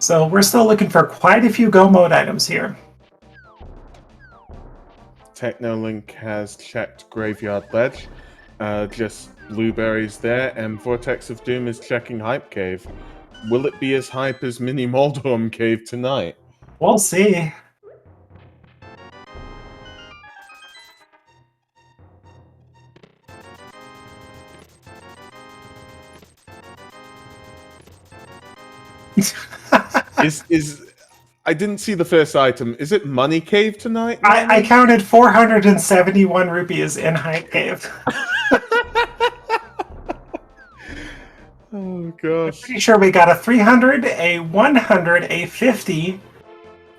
So we're still looking for quite a few Go Mode items here. TechnoLink has checked Graveyard Ledge. Just blueberries there, and Vortex of Doom is checking Hype Cave. Will it be as hype as Mini Moldorm Cave tonight? We'll see. I didn't see the first item. Is it Money Cave tonight? I counted 471 rupees in Hype Cave. Oh gosh. Pretty sure we got a 300, a 100, a 50,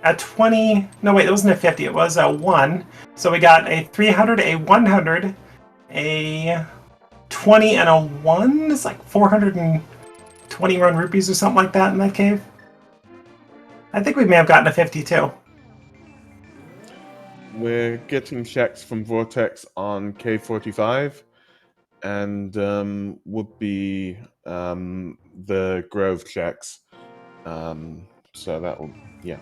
a 20. No, wait, it wasn't a 50. It was a 1. So we got a 300, a 100, a 20, and a 1. It's like 421 rupees or something like that in that cave. I think we may have gotten a 50 too. We're getting checks from Vortex on K45, and would be the Grove checks. So that will, yeah.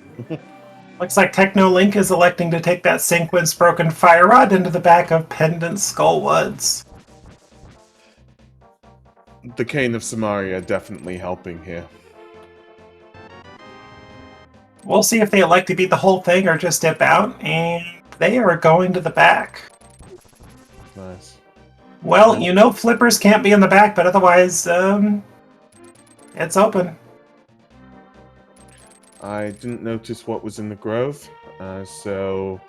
Looks like TechnoLink is electing to take that Sequence Broken Fire Rod into the back of Pendant Skullwoods. the Cane of Samaria definitely helping here. We'll see if they elect to beat the whole thing or just dip out, and they are going to the back. Nice. Well, you know flippers can't be in the back, but otherwise, it's open. I didn't notice what was in the grove, so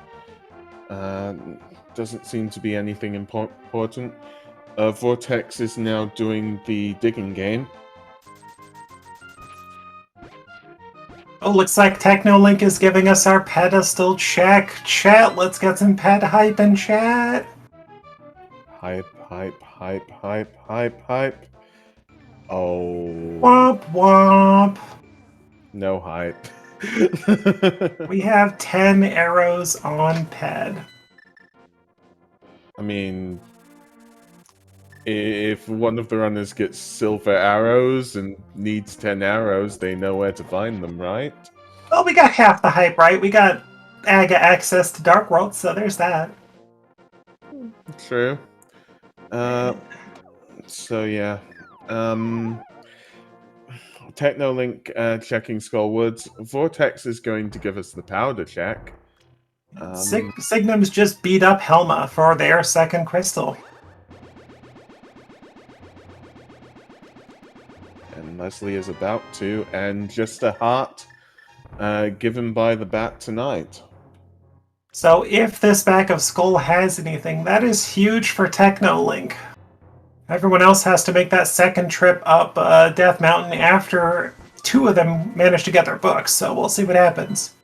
doesn't seem to be anything important. Vortex is now doing the digging game. Oh, looks like TechnoLink is giving us our pedestal check. Chat, let's get some ped hype in chat. Hype, hype, hype, hype, hype, hype. Oh. Womp womp. No hype. We have 10 arrows on ped. I mean, if one of the runners gets silver arrows and needs 10 arrows, they know where to find them, right? Well, we got half the hype, right? We got Aga access to Dark World, so there's that. True. So yeah. Technolink checking Skullwoods. Vortex is going to give us the powder check. Signum's just beat up Helma for their second crystal. And Leslie is about to, and just a heart given by the bat tonight. So if this back of Skull has anything, that is huge for TechnoLink. Everyone else has to make that second trip up Death Mountain after two of them manage to get their books, so we'll see what happens.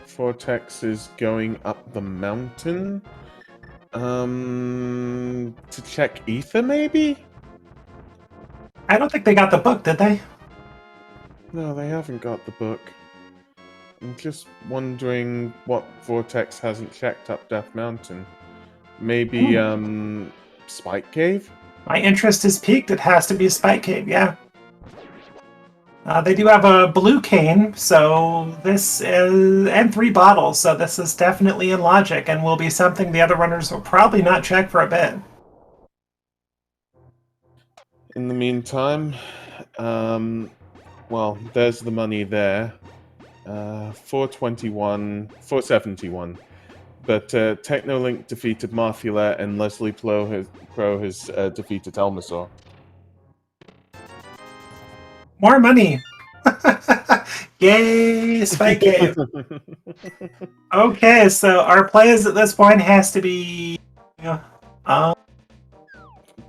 Vortex is going up the mountain. To check Ether, maybe? I don't think they got the book, did they? No, they haven't got the book. I'm just wondering what Vortex hasn't checked up Death Mountain. Maybe, Spike Cave? My interest is piqued. It has to be a Spike Cave, yeah. They do have a blue cane, so this is, and 3 bottles, so this is definitely in logic and will be something the other runners will probably not check for a bit. In the meantime, well, there's the money there. 471. But Technolink defeated Marthula and Leslie Pro has defeated Elmasaur. More money! Yay, Spike Cave! Okay, so our plays at this point has to be...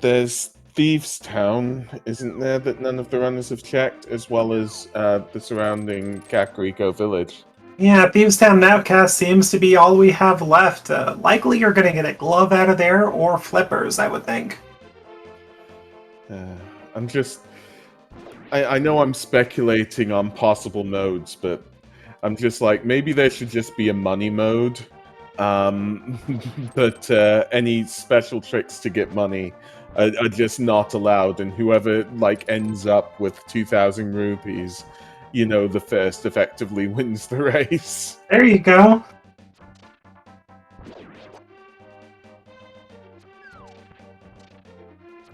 There's Thieves Town, isn't there, that none of the runners have checked, as well as the surrounding Kakariko village. Yeah, Thieves Town Outcast seems to be all we have left. Likely you're going to get a glove out of there, or flippers, I would think. I'm just... I know I'm speculating on possible modes, but I'm just like, maybe there should just be a money mode. But any special tricks to get money are just not allowed, and whoever like ends up with 2,000 rupees, you know, the first effectively wins the race. There you go.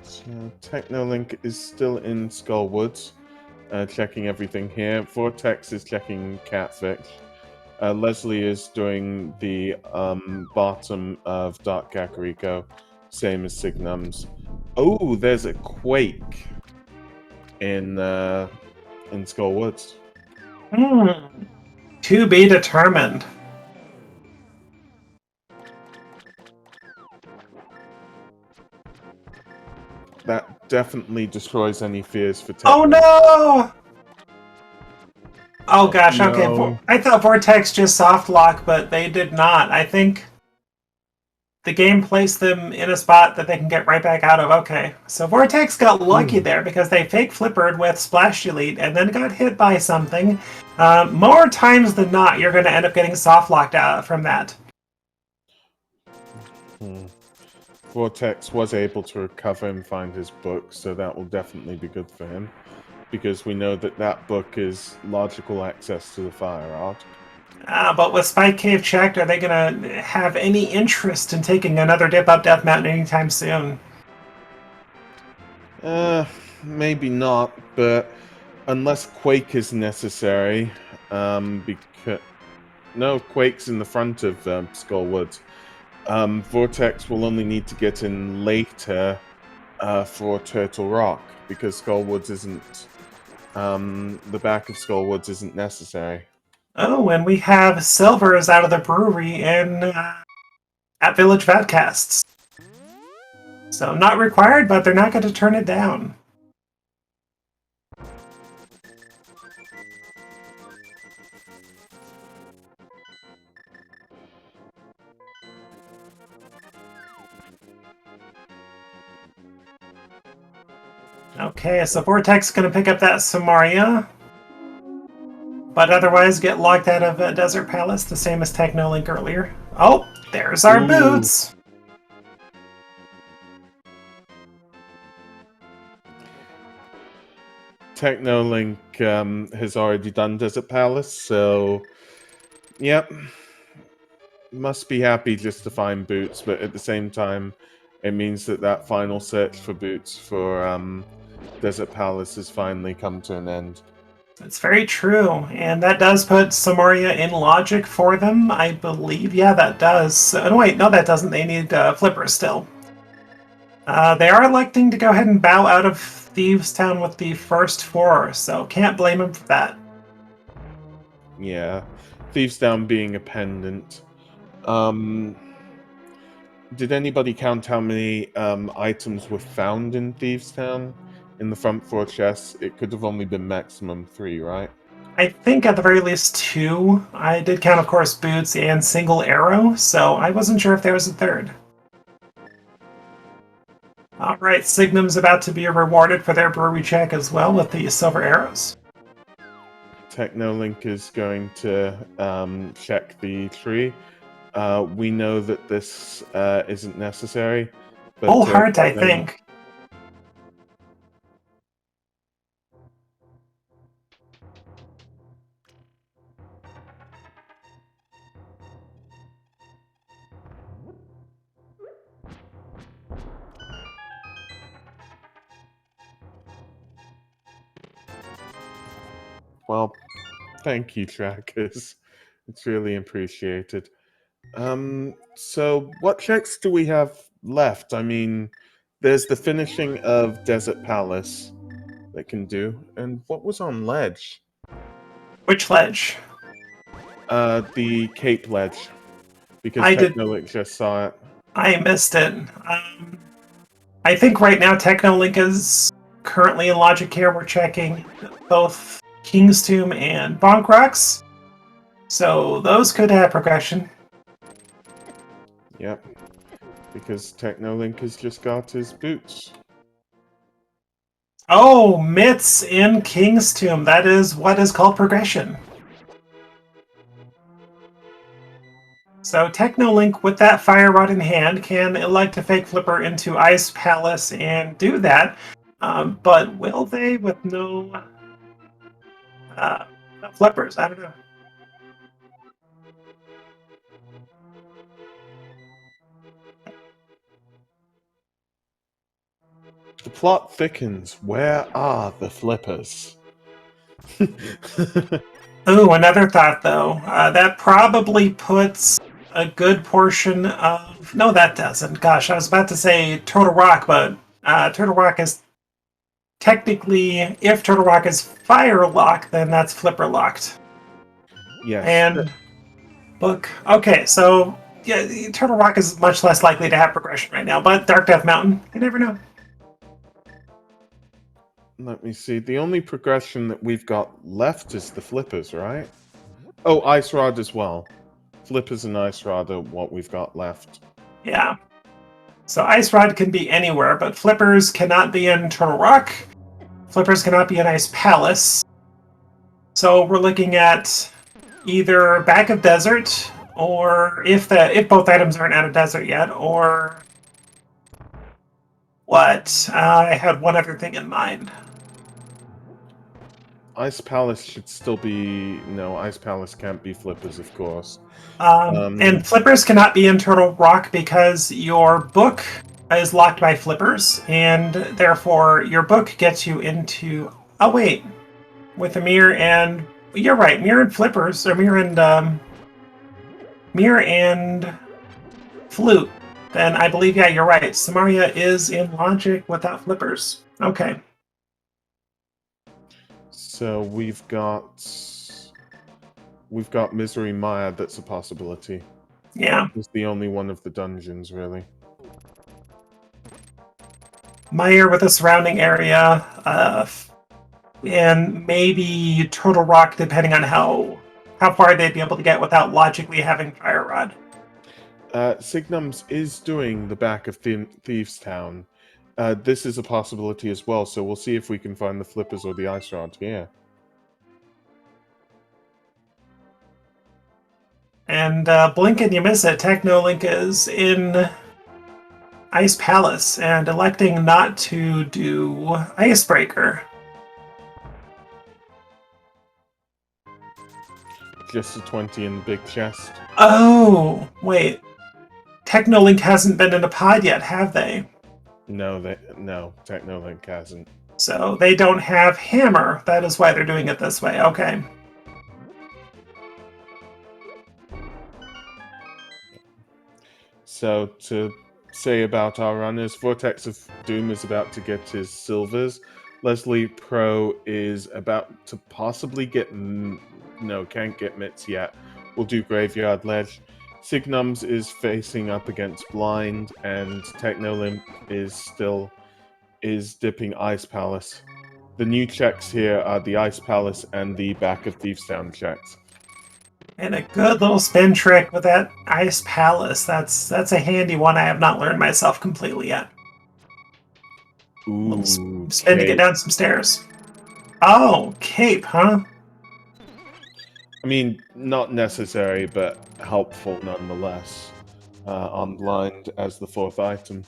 So Technolink is still in Skullwoods, checking everything here. Vortex is checking Catfish. Leslie is doing the bottom of Dark Kakariko, same as Signum's. Oh, there's a quake in Skullwoods. To be determined. That definitely destroys any fears for Oh no! Oh gosh, no. Okay. I thought Vortex just soft lock, but they did not. I think the game placed them in a spot that they can get right back out of. Okay, so Vortex got lucky there because they fake flippered with Splash Delete and then got hit by something. More times than not, you're going to end up getting soft locked out from that. Vortex was able to recover and find his book, so that will definitely be good for him, because we know that that book is logical access to the fire art. But with Spike Cave checked, are they going to have any interest in taking another dip up Death Mountain anytime soon? Maybe not, but unless Quake is necessary, because no, Quake's in the front of Skull Woods. Vortex will only need to get in later for Turtle Rock because Skull Woods isn't. The back of Skull Woods isn't necessary. Oh, and we have Silvers out of the brewery in at Village Vatcasts. So not required, but they're not going to turn it down. Okay, so Vortex is going to pick up that Samaria, but otherwise get locked out of Desert Palace, the same as Technolink earlier. Oh, there's our Ooh. boots! Technolink has already done Desert Palace, so yep. Must be happy just to find boots, but at the same time, it means that final search for boots for Desert Palace has finally come to an end. It's very true, and that does put Samaria in logic for them, I believe. Yeah, that does. No, wait, no, that doesn't. They need Flippers still. They are electing to go ahead and bow out of Thieves Town with the first 4, so can't blame them for that. Yeah, Thieves Town being a pendant. Did anybody count how many items were found in Thieves Town? In the front 4 chests, it could have only been maximum 3, right? I think at the very least 2. I did count, of course, boots and single arrow, so I wasn't sure if there was a third. Alright, Signum's about to be rewarded for their brewery check as well with the silver arrows. Technolink is going to check the tree. We know that this isn't necessary. But, Full heart, I think. Well, thank you, trackers. It's really appreciated. So what checks do we have left? I mean, there's the finishing of Desert Palace that can do. And what was on Ledge? Which ledge? The Cape Ledge. Because I did. Technolink just saw it. I missed it. I think right now Technolink is currently in Logic here. We're checking both King's Tomb and Bonk Rocks. So those could have progression. Yep. Because Technolink has just got his boots. Oh, Mitts in King's Tomb. That is what is called progression. So Technolink, with that Fire Rod in hand, can elect to Fake Flipper into Ice Palace and do that. But will they with no flippers? I don't know. The plot thickens. Where are the flippers? Ooh, another thought though. That probably puts a good portion of. No, that doesn't. Gosh, I was about to say Turtle Rock, but Turtle Rock is technically, if Turtle Rock is fire locked, then that's flipper locked. Yes. And look, okay, so yeah, Turtle Rock is much less likely to have progression right now, but Dark Death Mountain, you never know. Let me see. The only progression that we've got left is the flippers, right? Oh, Ice Rod as well. Flippers and Ice Rod are what we've got left. Yeah. So Ice Rod can be anywhere, but flippers cannot be in Turtle Rock. Flippers cannot be in Ice Palace. So we're looking at either Back of Desert, or if both items aren't out of Desert yet, or what? I had one other thing in mind. Ice Palace should still be... No, Ice Palace can't be flippers, of course. And flippers cannot be in Turtle Rock because your book is locked by flippers, and therefore your book gets you into... Oh, wait. With a Mire and... You're right, Mire and flippers, or Mire and flute. Then I believe, yeah, you're right. Samaria is in logic without flippers. Okay. So we've got Misery Maya. That's a possibility. Yeah. It's the only one of the dungeons, really. Mire with a surrounding area, and maybe Turtle Rock, depending on how far they'd be able to get without logically having Fire Rod. Signums is doing the back of Thieves Town. This is a possibility as well, so we'll see if we can find the flippers or the ice rod here. And blink and you miss it. Technolink is in Ice Palace and electing not to do Icebreaker. Just a 20 in the big chest. Oh, wait. Technolink hasn't been in a pod yet, have they? No, Technolink hasn't. So they don't have Hammer. That is why they're doing it this way. Okay. So to say about our runners, Vortex of Doom is about to get his silvers. Leslie Pro is about to possibly get... No, can't get mitts yet. We'll do Graveyard Ledge. Signums is facing up against Blind, and Technolimp is dipping Ice Palace. The new checks here are the Ice Palace and the back of Thieves Town checks. And a good little spin trick with that Ice Palace. That's a handy one I have not learned myself completely yet. Ooh, spin to get down some stairs. Oh, cape, huh? I mean, not necessary, but helpful nonetheless. On Blind as the 4th item.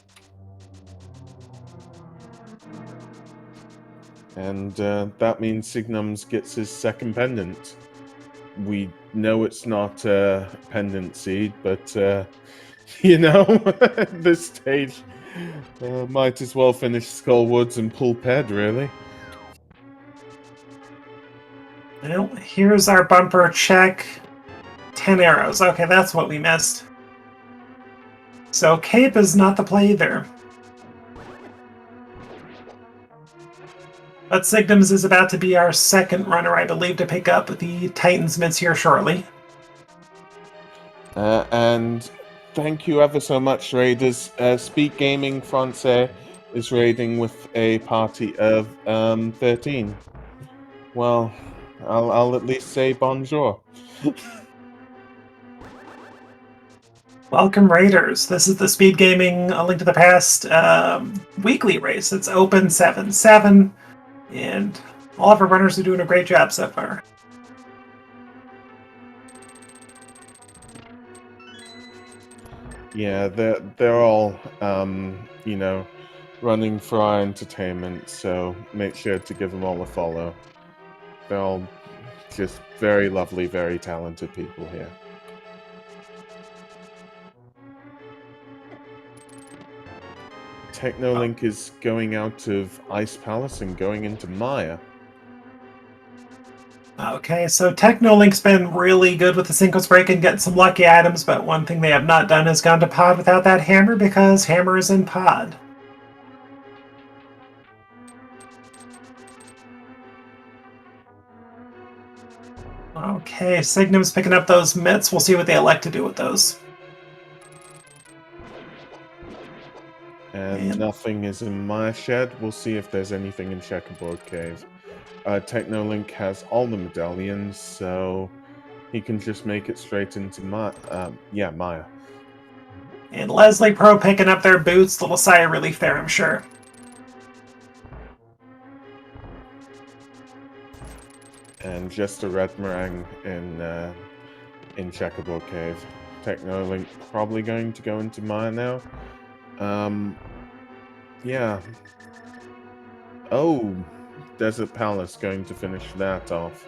And that means Signums gets his second pendant. We know it's not a pendant seed, but, you know, at this stage, might as well finish Skullwoods and pull Ped, really. Well, here's our bumper check. 10 arrows. Okay, that's what we missed. So cape is not the play either. But Signums is about to be our second runner, I believe, to pick up the Titans mitts here shortly. And thank you ever so much, Raiders. Speak Gaming Francais is raiding with a party of 13. Well, I'll at least say bonjour. Welcome, Raiders. This is the Speed Gaming A Link to the Past weekly race. It's open 7-7, and all of our runners are doing a great job so far. Yeah, they're all, you know, running for our entertainment, so make sure to give them all a follow. They're all just very lovely, very talented people here. Technolink is going out of Ice Palace and going into Maya. Okay, so Technolink's been really good with the singles break and getting some lucky items, but one thing they have not done is gone to pod without that hammer because hammer is in pod. Okay, Signum's picking up those mitts. We'll see what they elect to do with those. And nothing is in my shed. We'll see if there's anything in Checkerboard Cave. Technolink has all the medallions, so he can just make it straight into Maya. And Leslie Pro picking up their boots. Little sigh of relief there, I'm sure. And just a red meringue in Checkerboard Cave. Technolink probably going to go into Maya now. Yeah. Oh, Desert Palace going to finish that off.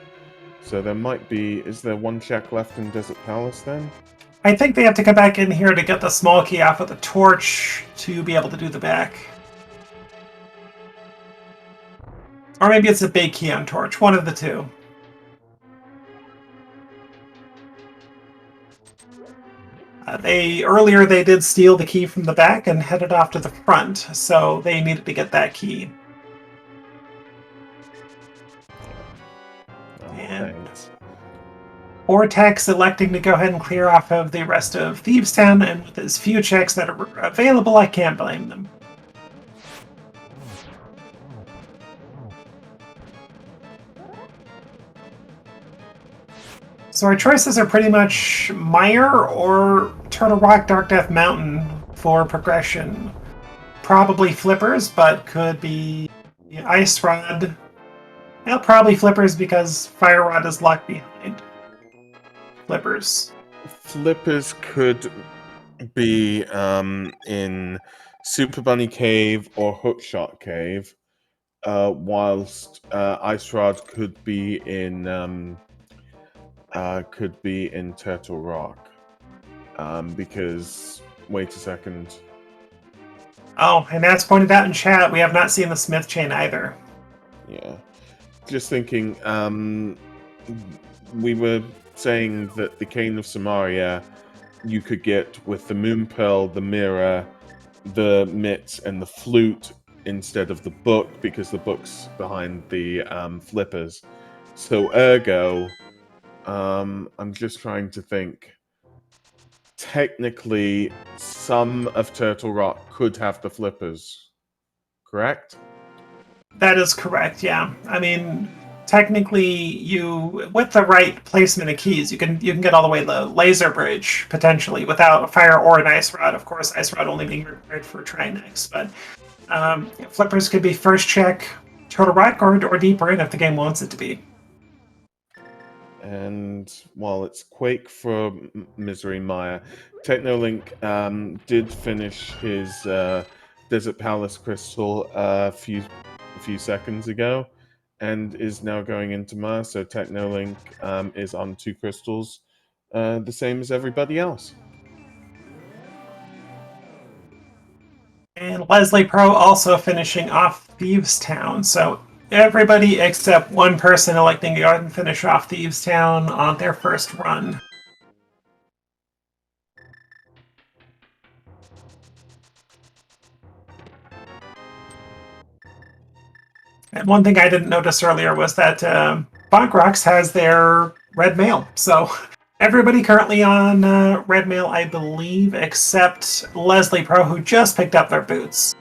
So there might be... Is there one check left in Desert Palace then? I think they have to come back in here to get the small key off of the torch to be able to do the back. Or maybe it's a big key on torch, one of the two. Earlier they did steal the key from the back and headed off to the front, so they needed to get that key. And Vortex electing to go ahead and clear off of the rest of Thieves Town, and with as few checks that are available, I can't blame them. So our choices are pretty much Mire or Turtle Rock Dark Death Mountain for progression. Probably Flippers, but could be Ice Rod. Well, probably Flippers because Fire Rod is locked behind Flippers. Flippers could be in Super Bunny Cave or Hookshot Cave, whilst Ice Rod could be in Turtle Rock. Because wait a second. Oh, and that's pointed out in chat. We have not seen the Smith chain either. Yeah, just thinking. We were saying that the Cane of Samaria you could get with the Moon Pearl, the Mire, the Mitts, and the Flute instead of the book, because the book's behind the Flippers. So ergo, I'm just trying to think. Technically, some of Turtle Rock could have the Flippers, correct? That is correct, yeah. I mean, technically, with the right placement of keys, you can get all the way to the Laser Bridge, potentially, without a Fire or an Ice Rod. Of course, Ice Rod only being required for Trinex, but Flippers could be first check Turtle Rock or deeper in if the game wants it to be. And while it's Quake for Misery Maya, Technolink did finish his Desert Palace Crystal a few seconds ago, and is now going into Maya. So Technolink is on 2 crystals, the same as everybody else. And Leslie Pro also finishing off Thieves Town. So everybody except one person electing to go ahead and finish off Thieves Town on their first run. And one thing I didn't notice earlier was that Bonk Rocks has their red mail. So everybody currently on red mail, I believe, except Leslie Pro, who just picked up their boots.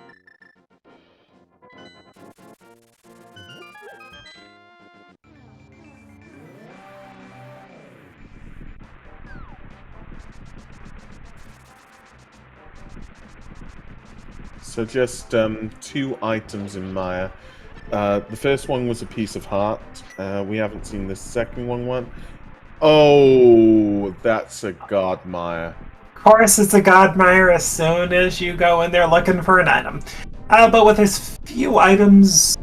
So just 2 items in Maya. The first one was a piece of heart. We haven't seen the second one. Oh, that's a God Maya. Of course, it's a God Mire as soon as you go in there looking for an item. But with as few items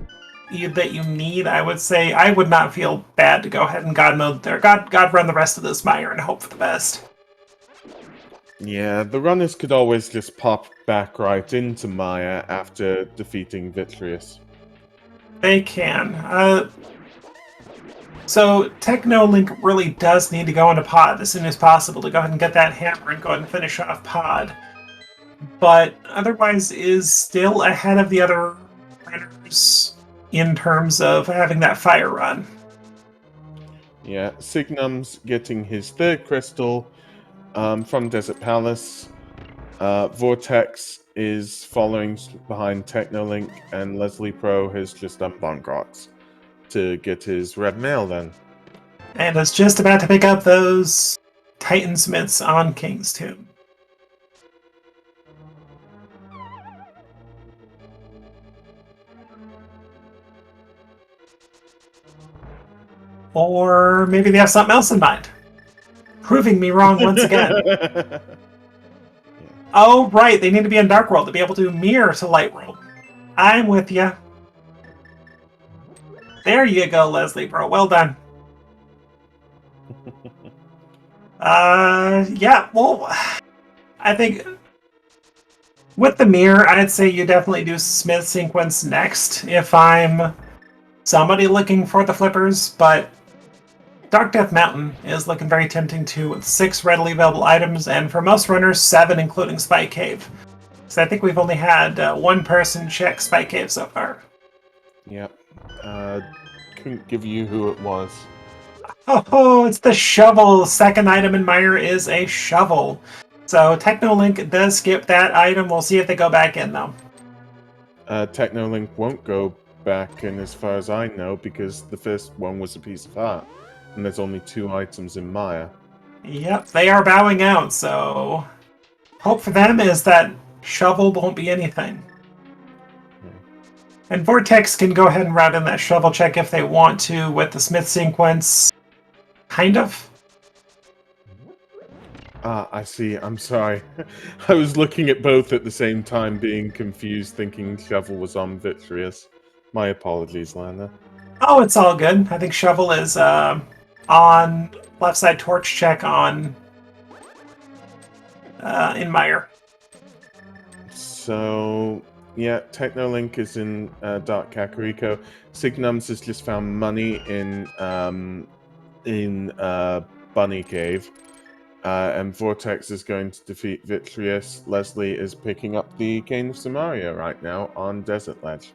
that you need, I would say I would not feel bad to go ahead and God mode there. God run the rest of this Mire and hope for the best. Yeah, the runners could always just pop back right into Maya after defeating Vitreous. They can. So Technolink really does need to go into Pod as soon as possible to go ahead and get that hammer and go ahead and finish off Pod. But otherwise is still ahead of the other runners in terms of having that fire run. Yeah, Signum's getting his 3rd crystal from Desert Palace. Vortex is following behind Technolink, and Leslie Pro has just done Bonk Rocks to get his red mail then. And is just about to pick up those Titan Smiths on King's Tomb. Or maybe they have something else in mind. Proving me wrong once again. Yeah. Oh, right. They need to be in Dark World to be able to mirror to Light World. I'm with you. There you go, Leslie, bro. Well done. Yeah, well, I think with the Mire, I'd say you definitely do Smith sequence next if I'm somebody looking for the flippers, but Dark Death Mountain is looking very tempting too, with 6 readily available items, and for most runners, 7 including Spike Cave. So I think we've only had one person check Spike Cave so far. Yep. Couldn't give you who it was. Oh, it's the shovel. Second item in Mire is a shovel. So Technolink does skip that item. We'll see if they go back in, though. Technolink won't go back in as far as I know, because the first one was a piece of art, and there's only 2 items in Maya. Yep, they are bowing out, so hope for them is that shovel won't be anything. And Vortex can go ahead and route in that shovel check if they want to with the Smith sequence. Kind of. I see. I'm sorry. I was looking at both at the same time, being confused, thinking Shovel was on Vitreous. My apologies, Lana. Oh, it's all good. I think Shovel is on left side torch check on in Mire. So, yeah, Technolink is in Dark Kakariko. Signums has just found money in Bunny Cave. And Vortex is going to defeat Vitreous. Leslie is picking up the Cane of Samaria right now on Desert Ledge.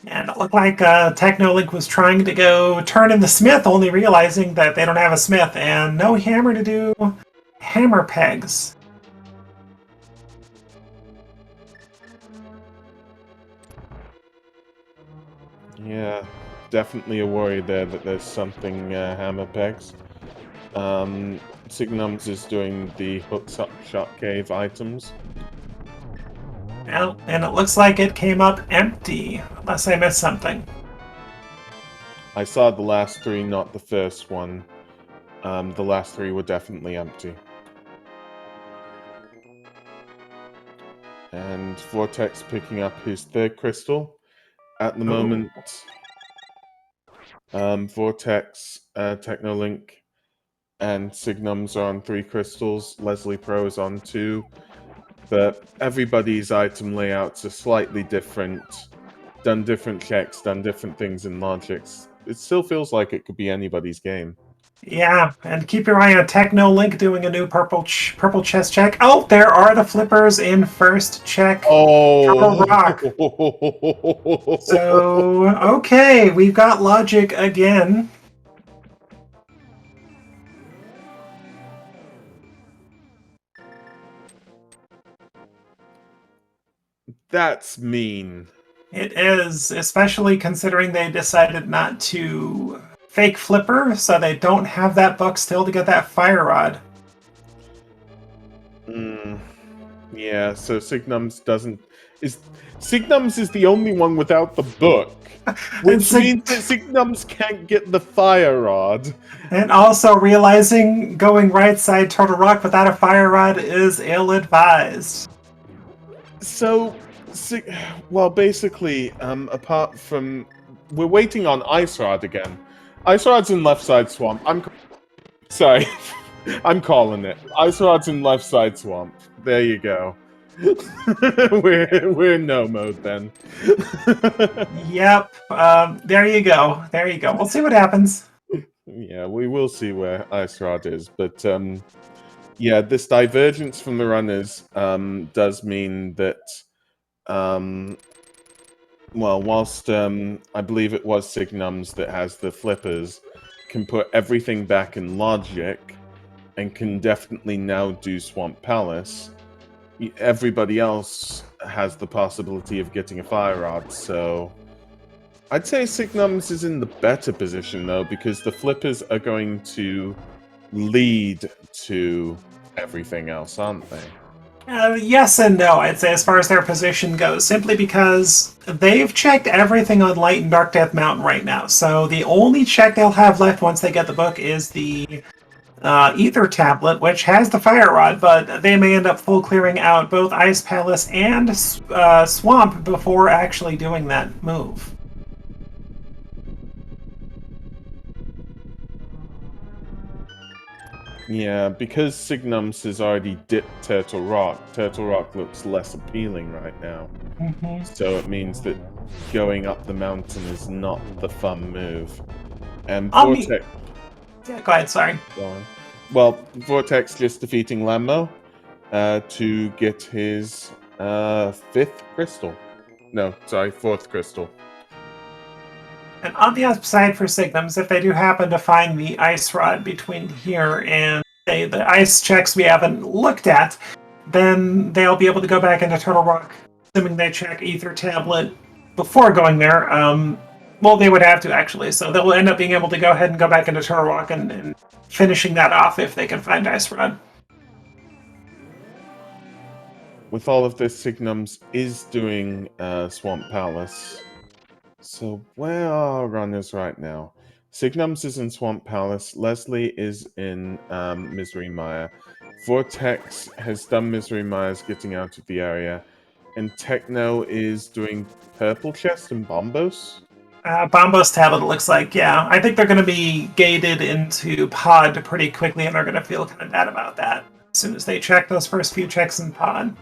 And it looked like Technolink was trying to go turn in the Smith, only realizing that they don't have a Smith and no hammer to do hammer pegs. Yeah, definitely a worry there that there's something hammer pegs. Signums is doing the hooks up shot cave items. Well, and it looks like it came up empty, unless I missed something. I saw the last 3, not the first one. The last 3 were definitely empty. And Vortex picking up his 3rd crystal. At the moment, Vortex, Technolink, and Signums are on 3 crystals. Leslie Pro is on 2. But everybody's item layouts are slightly different. Done different checks, done different things in logics. It still feels like it could be anybody's game. Yeah, and keep your eye on Technolink doing a new purple chest check. Oh, there are the flippers in first check. Oh! Rock. So, okay, we've got logic again. That's mean. It is, especially considering they decided not to fake flipper, so they don't have that book still to get that fire rod. Yeah, so Signums doesn't... Signums is the only one without the book, which means that Signums can't get the fire rod. And also realizing going right side Turtle Rock without a fire rod is ill-advised. So, well, basically, apart from... We're waiting on Ice Rod again. Ice Rod's in left side swamp. Sorry. I'm calling it. Ice Rod's in left side swamp. There you go. we're in no mode then. Yep. There you go. There you go. We'll see what happens. Yeah, we will see where Ice Rod is, but yeah, this divergence from the runners does mean that well, whilst I believe it was Signums that has the flippers, can put everything back in logic, and can definitely now do Swamp Palace, everybody else has the possibility of getting a fire rod, so I'd say Signums is in the better position, though, because the flippers are going to lead to everything else, aren't they? Yes and no, I'd say, as far as their position goes, simply because they've checked everything on Light and Dark Death Mountain right now. So the only check they'll have left once they get the book is the Ether Tablet, which has the Fire Rod, but they may end up full clearing out both Ice Palace and Swamp before actually doing that move. Yeah, because Signums has already dipped Turtle Rock looks less appealing right now. Mm-hmm. So it means that going up the mountain is not the fun move. And On the... Vortex... Yeah, go ahead, sorry. Go on. Well, Vortex just defeating Lambo to get his 5th crystal. No, sorry, 4th crystal. And on the upside for Signums, if they do happen to find the ice rod between here and say, the ice checks we haven't looked at, then they'll be able to go back into Turtle Rock, assuming they check Ether Tablet before going there. Well, they would have to, actually. So they'll end up being able to go ahead and go back into Turtle Rock and finishing that off if they can find ice rod. With all of this, Signums is doing Swamp Palace. So where are runners right now? Signums is in Swamp Palace. Leslie is in Misery Mire. Vortex has done Misery Mire's getting out of the area. And Techno is doing Purple Chest and Bombos? Bombos Tablet, it looks like, yeah. I think they're going to be gated into Pod pretty quickly, and they're going to feel kind of bad about that as soon as they check those first few checks in Pod.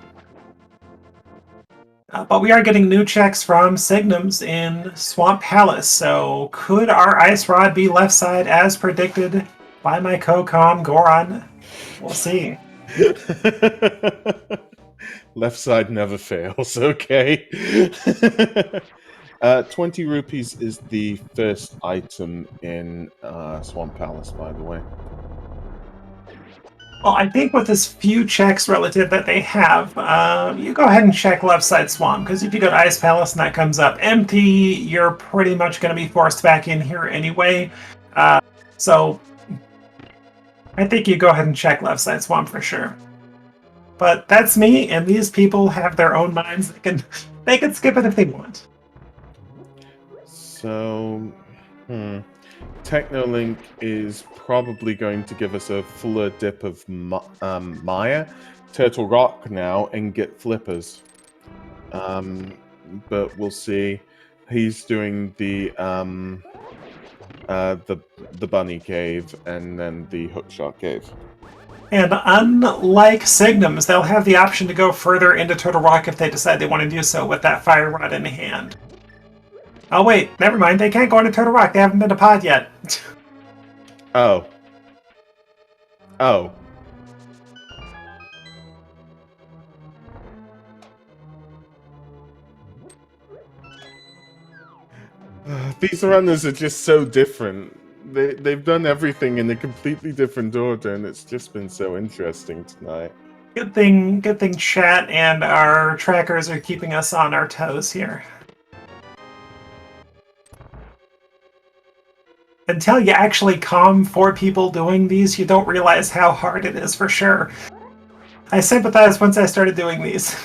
But we are getting new checks from Signums in Swamp Palace, so could our Ice Rod be left side as predicted by my co-com Goron? We'll see. Left side never fails, okay. 20 rupees is the first item in Swamp Palace, by the way. Well, I think with this few checks relative that they have, you go ahead and check left side swamp, because if you go to Ice Palace and that comes up empty, you're pretty much going to be forced back in here anyway. So I think you go ahead and check left side swamp for sure. But that's me, and these people have their own minds. They can skip it if they want. So, Technolink is probably going to give us a fuller dip of Maya, Turtle Rock now, and get flippers. But we'll see. He's doing the bunny cave and then the hookshot cave. And unlike Signums, they'll have the option to go further into Turtle Rock if they decide they want to do so with that fire rod in hand. Oh wait, never mind. They can't go into Turtle Rock. They haven't been to Pod yet. Oh. Oh. These runners are just so different. They've done everything in a completely different order, and it's just been so interesting tonight. Good thing chat and our trackers are keeping us on our toes here. Until you actually calm 4 people doing these, you don't realize how hard it is for sure. I sympathize once I started doing these.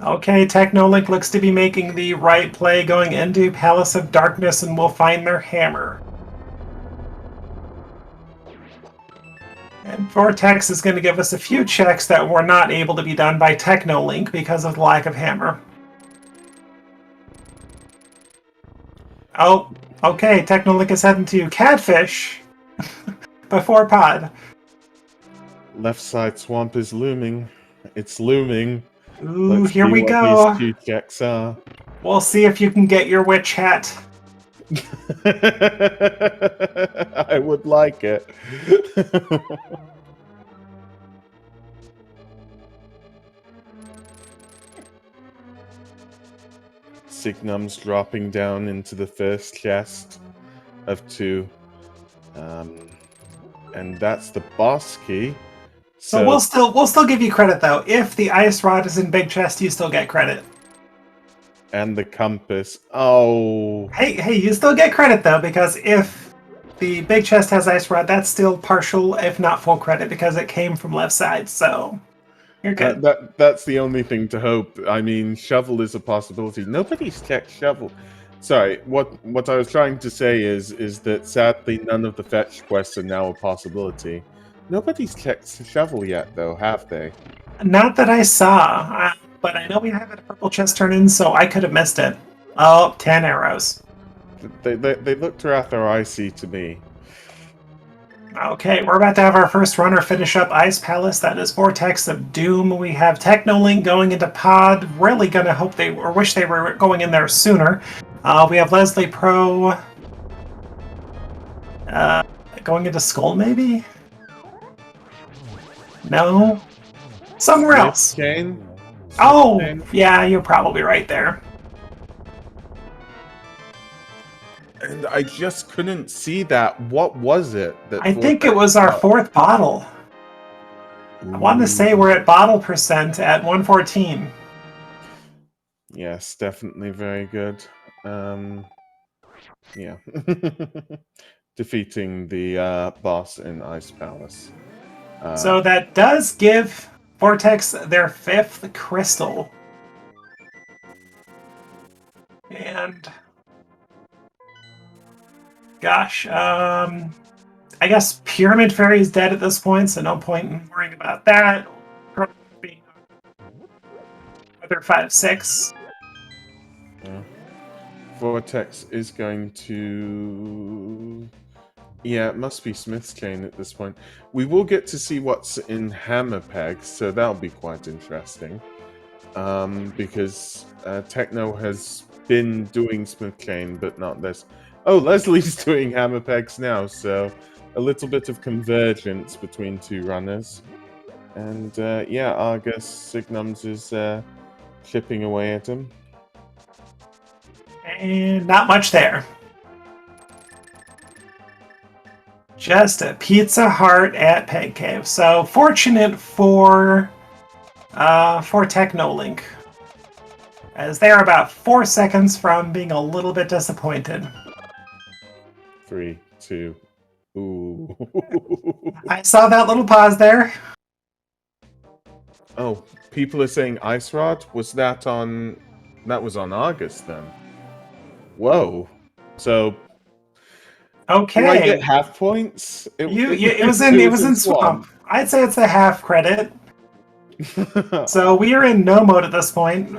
Okay, Technolink looks to be making the right play going into Palace of Darkness and will find their hammer. And Vortex is going to give us a few checks that were not able to be done by Technolink because of the lack of hammer. Oh, okay, Technolink is heading to Catfish before Pod. Left side swamp is looming. It's looming. Ooh, Let's here see we what go. These 2 checks are. We'll see if you can get your witch hat. I would like it. Signum's dropping down into the first chest of 2. And that's the boss key. So we'll still give you credit though. If the ice rod is in big chest, you still get credit. And the compass. Oh. Hey, you still get credit though, because if the big chest has ice rod, that's still partial, if not full credit, because it came from left side. So you're good. That's the only thing to hope. I mean, shovel is a possibility. Nobody's checked shovel. Sorry, what I was trying to say is that sadly none of the fetch quests are now a possibility. Nobody's checked shovel yet, though, have they? Not that I saw, but I know we have a purple chest turn in, so I could have missed it. Oh, 10 arrows. They looked rather icy to me. Okay, we're about to have our first runner finish up Ice Palace. That is Vortex of Doom. We have Technolink going into Pod. Really gonna hope they or wish they were going in there sooner. We have Leslie Pro going into Skull, maybe? No? Somewhere else. Smith Oh, Chain? yeah, you're probably right there. And I just couldn't see that. What was it that I think it Vortex was our got? fourth bottle. I want to say Ooh. we're at bottle percent at 114. Yes, definitely very good. Yeah. Defeating the boss in Ice Palace. So that does give Vortex their 5th crystal. And gosh, I guess Pyramid Fairy is dead at this point, so no point in worrying about that. Probably another 5-6. Yeah. Vortex is going to... Yeah, it must be Smith's Chain at this point. We will get to see what's in Hammer Pegs, so that'll be quite interesting. Because Techno has been doing Smith Chain, but not this. Oh, Leslie's doing Hammer Pegs now, so a little bit of convergence between two runners. And yeah, Argus Signums is chipping away at him. And not much there. Just a Pizza Heart at Peg Cave. So fortunate for Technolink, as they are about 4 seconds from being a little bit disappointed. 3, 2, ooh. I saw that little pause there. Oh, people are saying Ice Rod? Was that on... That was on Argus, then. Whoa. So... Okay. Do I get half points? It was in Swamp. I'd say it's a half credit. So we are in no mode at this point.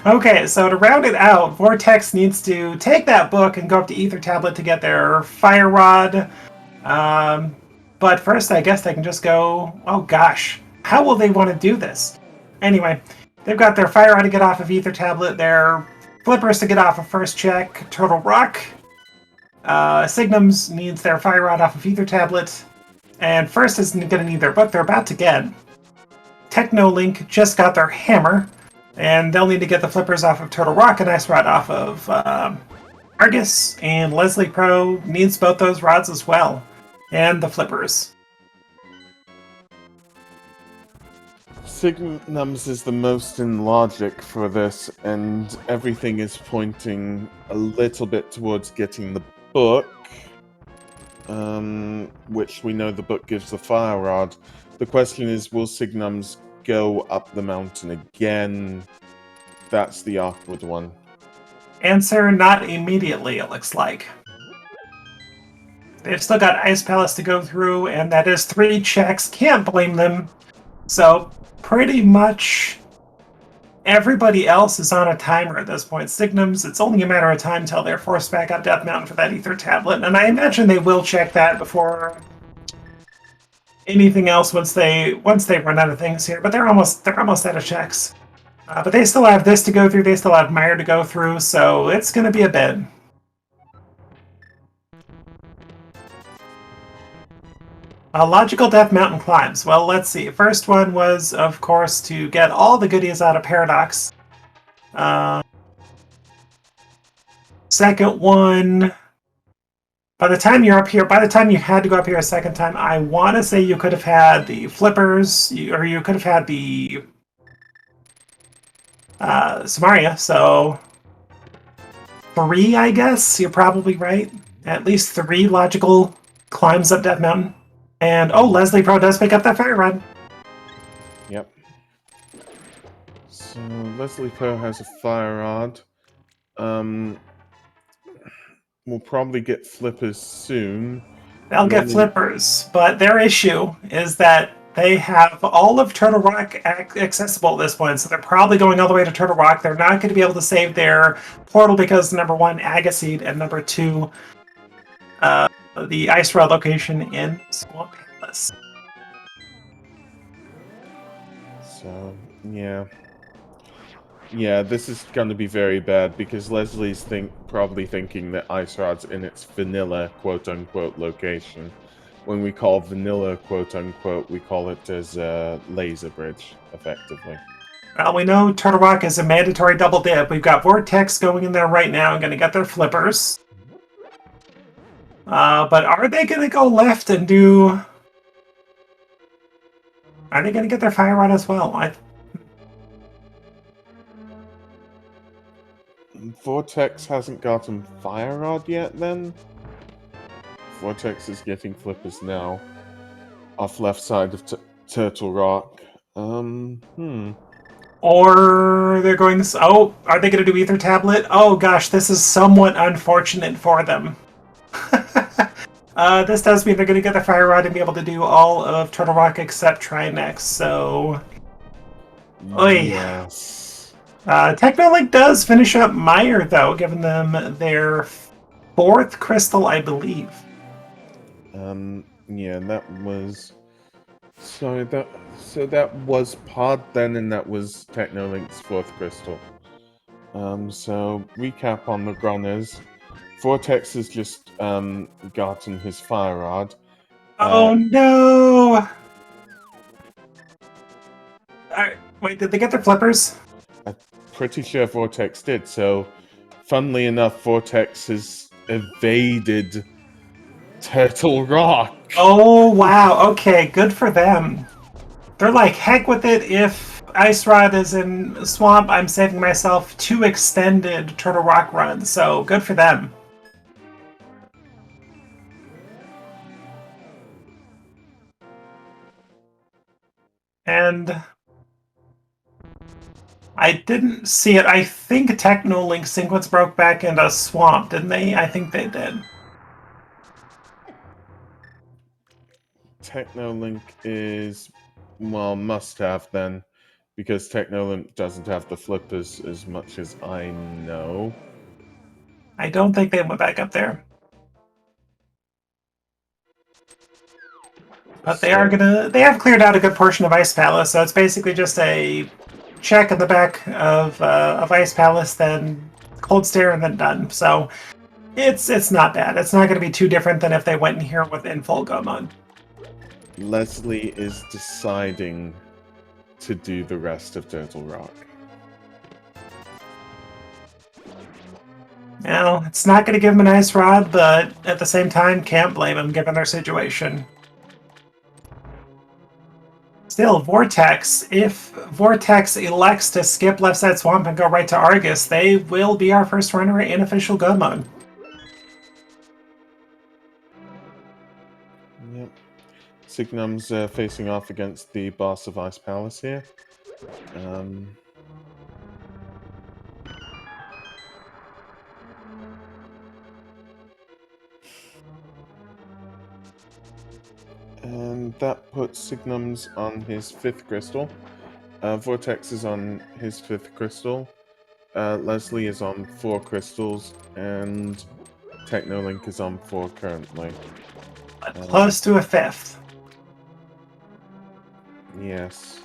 Okay, so to round it out, Vortex needs to take that book and go up to Ether Tablet to get their Fire Rod. But first, I guess they can just go... Oh gosh, how will they want to do this? Anyway, they've got their Fire Rod to get off of Ether Tablet, their Flippers to get off of First Check, Turtle Rock. Signums needs their Fire Rod off of Ether Tablet. And First is going to need their book they're about to get. Technolink just got their hammer, and they'll need to get the Flippers off of Turtle Rock and Ice Rod off of Argus, and Leslie Pro needs both those rods as well, and the Flippers. Signums is the most in logic for this, and everything is pointing a little bit towards getting the book, which we know the book gives the Fire Rod. The question is, will Signums go up the mountain again? That's the awkward one. Answer, not immediately, it looks like. They've still got Ice Palace to go through, and that is 3 checks. Can't blame them. So, pretty much everybody else is on a timer at this point. Signums, it's only a matter of time till they're forced back up Death Mountain for that Ether Tablet, and I imagine they will check that before anything else once they run out of things here. But they're almost out of checks. But they still have this to go through. They still have Mire to go through, so it's going to be a bit. Logical Death Mountain climbs. Well, let's see. First one was, of course, to get all the goodies out of Paradox. Second one... By the time you're up here, by the time you had to go up here a second time, I want to say you could have had the Flippers, or you could have had the Samaria, so 3, I guess. You're probably right. At least 3 logical climbs up Death Mountain. And, oh, Leslie Pro does pick up that Fire Rod. Yep. So, Leslie Pro has a Fire Rod. We'll probably get Flippers soon. They'll get Flippers, but their issue is that They have all of Turtle Rock accessible at this point, so they're probably going all the way to Turtle Rock. They're not going to be able to save their portal because number one, Agaseed, and number two, the Ice Rod location in Swamp Palace. So, yeah. Yeah, this is going to be very bad because Leslie's probably thinking that Ice Rod's in its vanilla quote-unquote location. When we call vanilla quote-unquote, we call it as a laser bridge, effectively. Well, we know Turtle Rock is a mandatory double dip. We've got Vortex going in there right now and going to get their flippers. But are they going to go left and do... Are they going to get their Fire Rod as well? Vortex hasn't gotten Fire Rod yet, then? Vortex is getting flippers now. Off left side of Turtle Rock. Or they're going to... Oh, are they going to do Ether Tablet? Oh gosh, this is somewhat unfortunate for them. This does mean they're going to get the Fire Rod and be able to do all of Turtle Rock except Trinex, so... Oy. Yes. Technolink does finish up Mire, though, giving them their fourth crystal, I believe. Yeah, that was... So that was Pod then, and that was Technolink's fourth crystal. So recap on the runners. Vortex has just gotten his Fire Rod. Oh no! Wait, did they get their flippers? I'm pretty sure Vortex did. So, funnily enough, Vortex has evaded Turtle Rock. Oh wow! Okay, good for them. They're like, heck with it. If Ice Rod is in Swamp, I'm saving myself 2 extended Turtle Rock runs. So good for them. And I didn't see it. I think Technolink sequence broke back into Swamp, didn't they? I think they did. Technolink is, well, must have then, because Technolink doesn't have the flippers as much as I know. I don't think they went back up there. But they have cleared out a good portion of Ice Palace, so it's basically just a check in the back of Ice Palace, then Cold Stare, and then done. So it's not bad. It's not going to be too different than if they went in here in full go mode. Leslie is deciding to do the rest of Turtle Rock. Now, it's not going to give them an Ice Rod, but at the same time, can't blame them given their situation. Still, Vortex, if Vortex elects to skip left side Swamp and go right to Argus, they will be our first runner in official go mode. Yep. Signum's facing off against the boss of Ice Palace here. And that puts Signum's on his 5th crystal. Vortex is on his 5th crystal. Leslie is on 4 crystals, and Technolink is on 4 currently. Close to a 5th. Yes.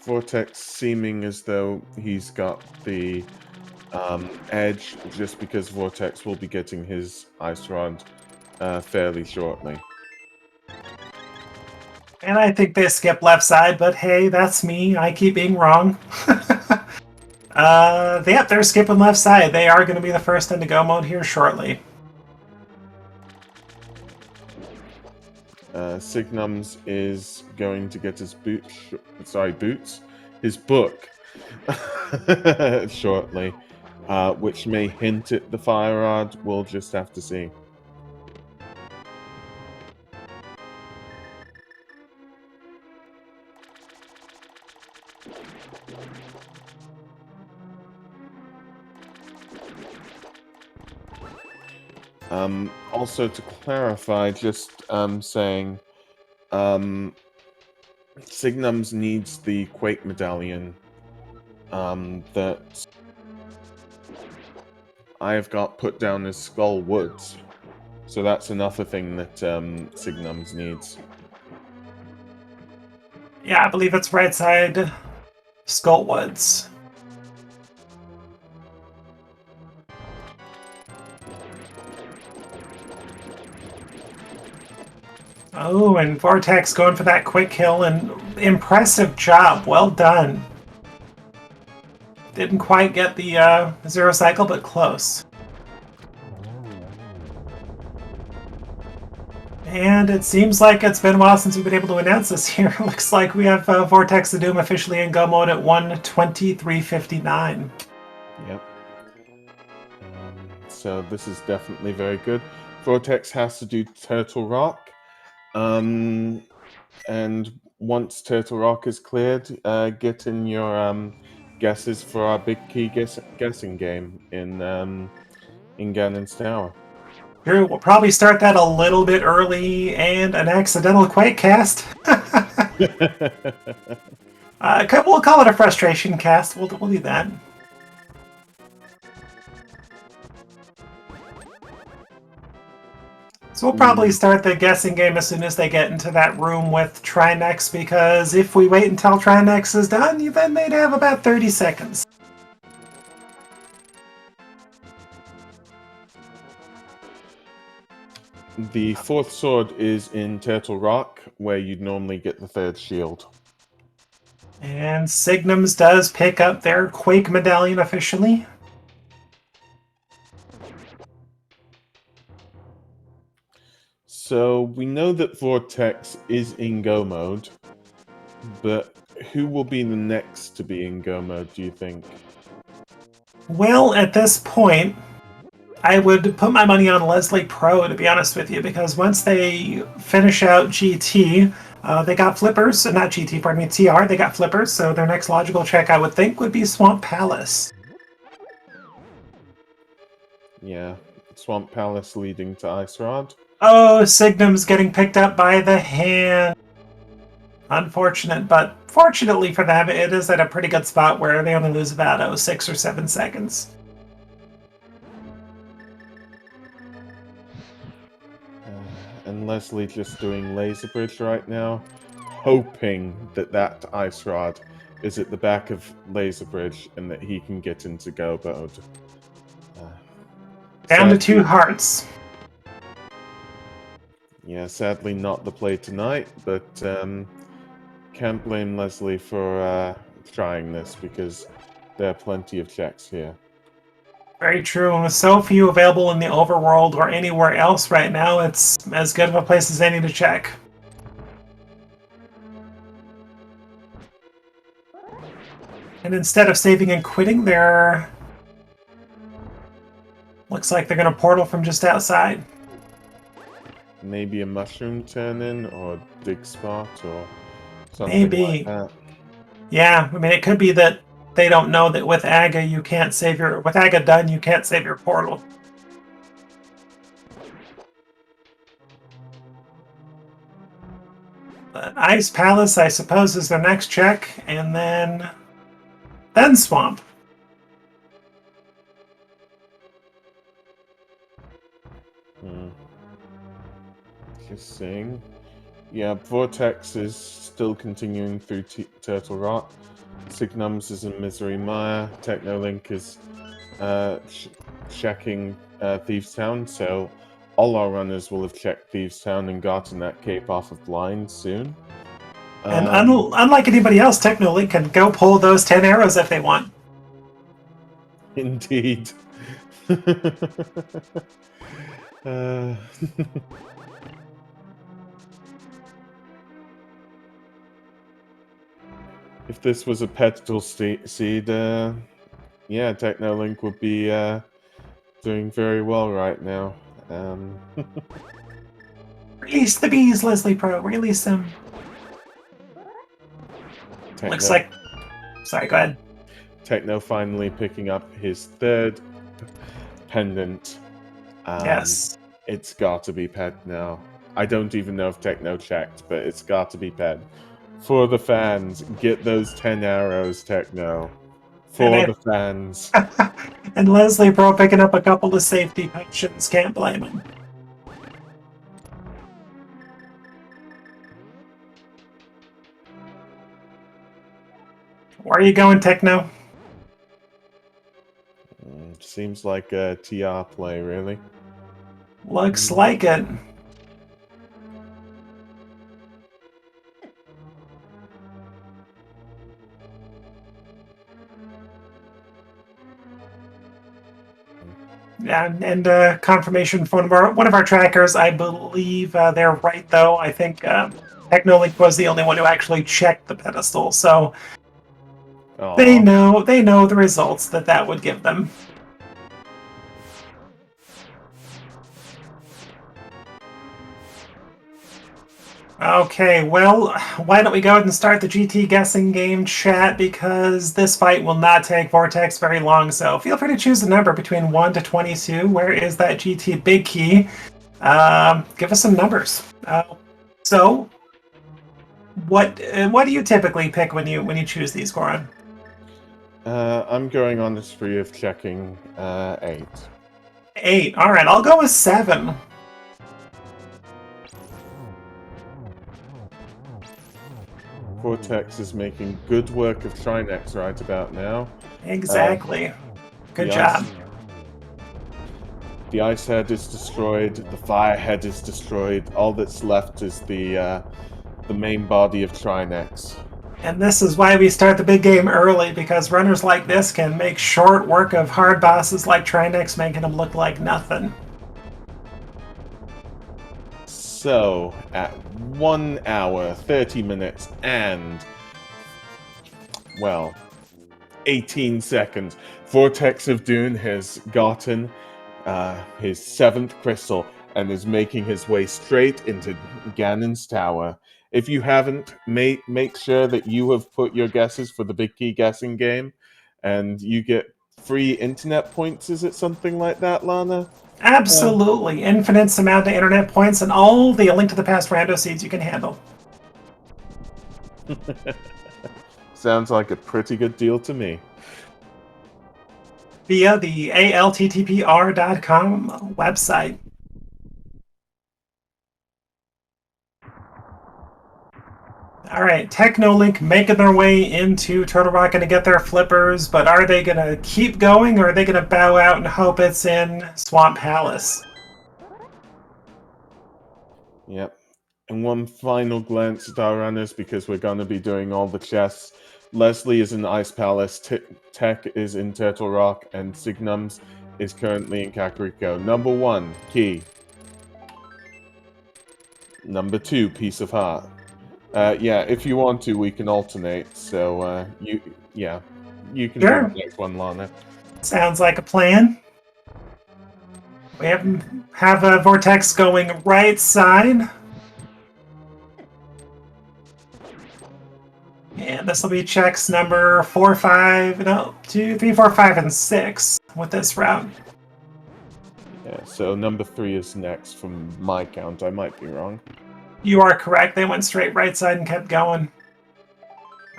Vortex seeming as though he's got the edge, just because Vortex will be getting his Ice Rod fairly shortly. And I think they skip left side, but hey, that's me. I keep being wrong. Yep, they're skipping left side. They are going to be the first into go mode here shortly. Signums is going to get his his book shortly, which may hint at the Fire Rod. We'll just have to see. Also, to clarify, just saying, Signums needs the Quake Medallion that I have got put down as Skull Woods. So that's another thing that Signums needs. Yeah, I believe it's right side Skullwoods. Oh, and Vortex going for that quick kill, and impressive job. Well done. Didn't quite get the zero cycle, but close. And it seems like it's been a while since we've been able to announce this here. Looks like we have Vortex the Doom officially in go mode at 1:23:59. Yep. So this is definitely very good. Vortex has to do Turtle Rock. And once Turtle Rock is cleared, get in your guesses for our big key guessing game in Ganon's Tower. Here, we'll probably start that a little bit early, and an accidental Quake cast. We'll call it a frustration cast. We'll do that. So we'll probably start the guessing game as soon as they get into that room with Trinex, because if we wait until Trinex is done, then they'd have about 30 seconds. The fourth sword is in Turtle Rock, where you'd normally get the third shield. And Signums does pick up their Quake Medallion officially. So we know that Vortex is in go mode, but who will be the next to be in go mode, do you think? Well, at this point, I would put my money on Leslie Pro, to be honest with you, because once they finish out GT, they got flippers, not GT, pardon me, TR, they got flippers, so their next logical check, I would think, would be Swamp Palace. Yeah, Swamp Palace leading to Ice Rod. Oh, Signum's getting picked up by the hand. Unfortunate, but fortunately for them, it is at a pretty good spot where they only lose about 6 or 7 seconds. And Leslie just doing Laser Bridge right now, hoping that that Ice Rod is at the back of Laser Bridge and that he can get into go mode. Down to 2 hearts. Yeah, sadly not the play tonight, but can't blame Leslie for trying this because there are plenty of checks here. Very true, and with so few available in the overworld or anywhere else right now, it's as good of a place as any to check. And instead of saving and quitting, they're... looks like they're going to portal from just outside. Maybe a mushroom turn-in or dig spot or something Maybe. like that. Yeah, I mean, it could be that they don't know that with Aga you can't save your... with Aga done, you can't save your portal. But Ice Palace, I suppose, is their next check, and then Swamp. Just seeing. Yeah, Vortex is still continuing through Turtle Rock. Signums is in Misery Mire. Technolink is checking Thieves Town, so all our runners will have checked Thieves Town and gotten that cape off of blind soon. And unlike anybody else, Technolink can go pull those 10 arrows if they want. Indeed. If this was a pedestal seed, yeah, Technolink would be doing very well right now. Release the bees, Leslie Pro. Release them. Looks like... sorry, go ahead. Techno finally picking up his third pendant. Yes. It's got to be Ped now. I don't even know if Techno checked, but it's got to be Ped. For the fans, get those 10 arrows, Techno. And, For the fans. and Leslie Pro picking up a couple of safety potions. Can't blame him. Where are you going, Techno? Seems like a TR play, really. Looks like it. Yeah, and confirmation from one of our trackers. I believe they're right, though. I think Technolink was the only one who actually checked the pedestal, so Aww. they know the results that would give them. Okay, well, why don't we go ahead and start the GT guessing game chat, because this fight will not take Vortex very long, so feel free to choose a number between 1 to 22. Where is that GT big key? Give us some numbers. So, what do you typically pick when you choose these, Goran? I'm going on the spree of checking 8. 8. All right, I'll go with 7. Vortex is making good work of Trinex right about now. Exactly. Good job. The ice head is destroyed. The fire head is destroyed. All that's left is the main body of Trinex. And this is why we start the big game early, because runners like this can make short work of hard bosses like Trinex, making them look like nothing. So, at 1 hour, 30 minutes, and, well, 18 seconds, Vortex of Dune has gotten his 7th crystal and is making his way straight into Ganon's tower. If you haven't, make sure that you have put your guesses for the Big Key guessing game, and you get free internet points. Is it something like that, Lana? Absolutely. Infinite amount of internet points and all the Link to the Past rando seeds you can handle. Sounds like a pretty good deal to me. Via the ALTTPR.com website. All right, Technolink making their way into Turtle Rock, going to get their flippers, but are they going to keep going, or are they going to bow out and hope it's in Swamp Palace? Yep. And one final glance at our runners, because we're going to be doing all the chests. Leslie is in Ice Palace, Tech is in Turtle Rock, and Signums is currently in Kakariko. Number 1, Key. Number 2, Piece of Heart. Yeah, if you want to, we can alternate. So, you can do the next one, Lana. Sounds like a plan. We have a Vortex going right side. And this will be checks number 4, 5, no, 2, 3, 4, 5, and 6 with this route. Yeah, so number 3 is next from my count. I might be wrong. You are correct. They went straight right side and kept going.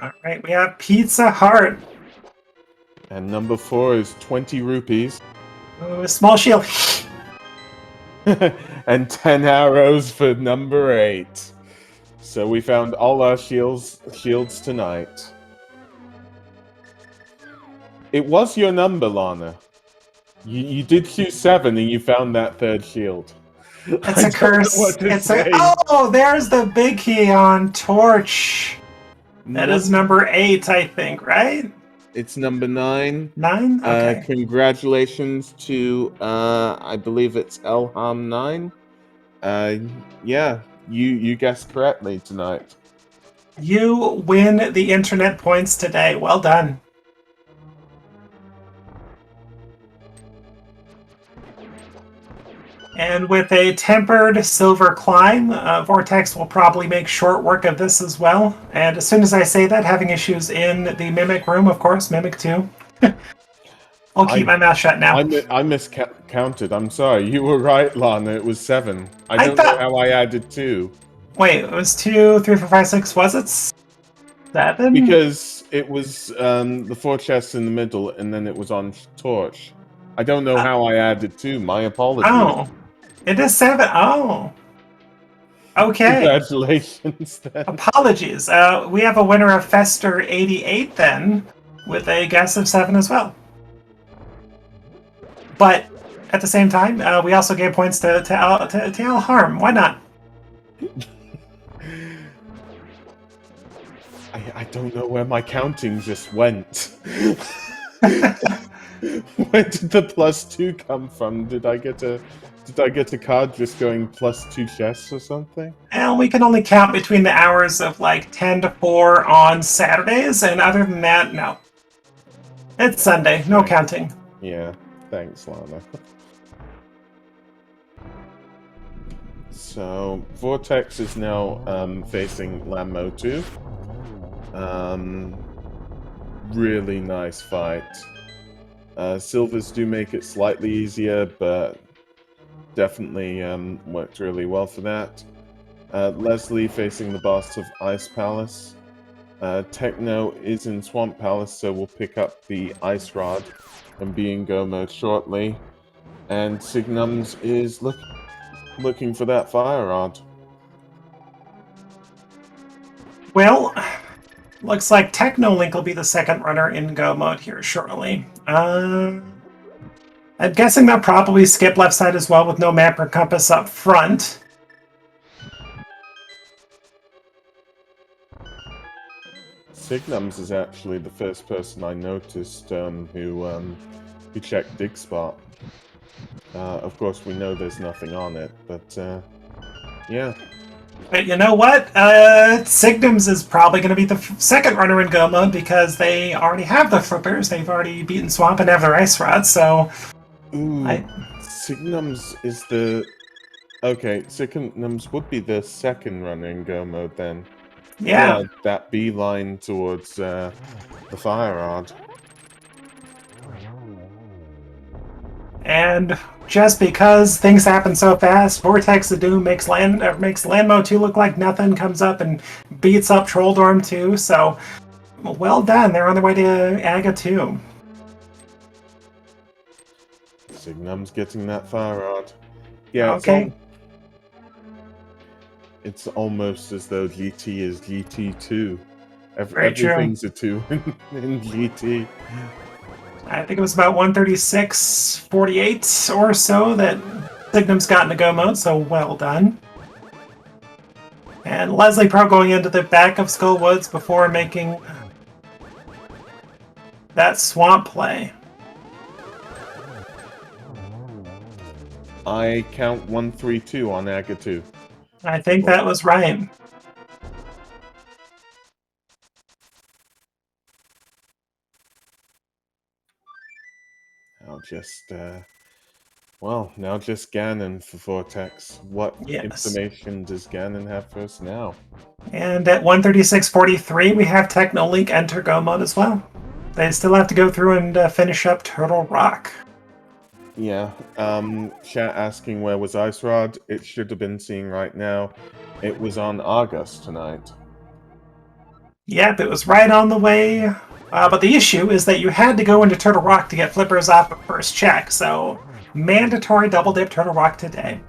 All right, we have Pizza Heart. And number 4 is 20 rupees. Ooh, a small shield. And 10 arrows for number 8. So we found all our shields tonight. It was your number, Lana. You did choose 7 and you found that 3rd shield. It's a curse. Oh, there's the big key on Torch. That is number 8, I think, right? It's number 9. 9? Okay. Congratulations to, I believe it's Elham 9. Yeah, you guessed correctly tonight. You win the internet points today. Well done. And with a tempered silver climb, Vortex will probably make short work of this as well. And as soon as I say that, having issues in the Mimic room, of course, Mimic 2. I'll keep my mouth shut now. I miscounted. I'm sorry. You were right, Lana. It was 7. I don't know how I added 2. Wait, it was 2, 3, 4, 5, 6, was it? 7? Because it was the 4 chests in the middle, and then it was on torch. I don't know how I added 2. My apologies. Oh, it is 7. Oh. Okay. Congratulations, then. Apologies. We have a winner of Fester 88 then, with a guess of 7 as well. But at the same time, we also gave points to Al Harm. Why not? I don't know where my counting just went. Where did the +2 come from? Did I get a card just going +2 chests or something? And we can only count between the hours of like 10 to 4 on Saturdays, and other than that, no. It's Sunday, no counting. Yeah, thanks, Lana. So, Vortex is now facing Lammo 2. Really nice fight. Silvers do make it slightly easier, but definitely worked really well for that. Leslie facing the boss of Ice Palace. Techno is in Swamp Palace, so we'll pick up the Ice Rod and be in go mode shortly. And Signums is looking for that Fire Rod. Well, looks like Technolink will be the second runner in go mode here shortly. I'm guessing they'll probably skip left side as well with no map or compass up front. Signums is actually the first person I noticed who checked Dig Spot. Of course, we know there's nothing on it, but yeah. But you know what? Signums is probably going to be the second runner in go mode because they already have the flippers. They've already beaten Swamp and have their Ice Rod, so... Ooh, Signums is the... Okay, Signums would be the second runner in go mode then. Yeah. That beeline towards the Fire Rod. And just because things happen so fast, Vortex of Doom makes Landmo 2 look like nothing, comes up and beats up Trolldorm 2, so well done. They're on their way to Aga 2. Signum's getting that Fire Rod. Yeah, okay. It's almost as though GT is GT2. Everything's a 2 in GT. I think it was about 136.48 or so that Signum's got into go mode, so well done. And Leslie Pro going into the back of Skull Woods before making that swamp play. I count 132 on Aga 2. I think that was right. Now just Ganon for Vortex. What information does Ganon have for us now? And at 136.43, we have Technolink enter go mode as well. They still have to go through and finish up Turtle Rock. Yeah. Chat asking where was Ice Rod? It should have been seen right now. It was on August tonight. Yep, it was right on the way. But the issue is that you had to go into Turtle Rock to get flippers off at first check, so mandatory double dip Turtle Rock today.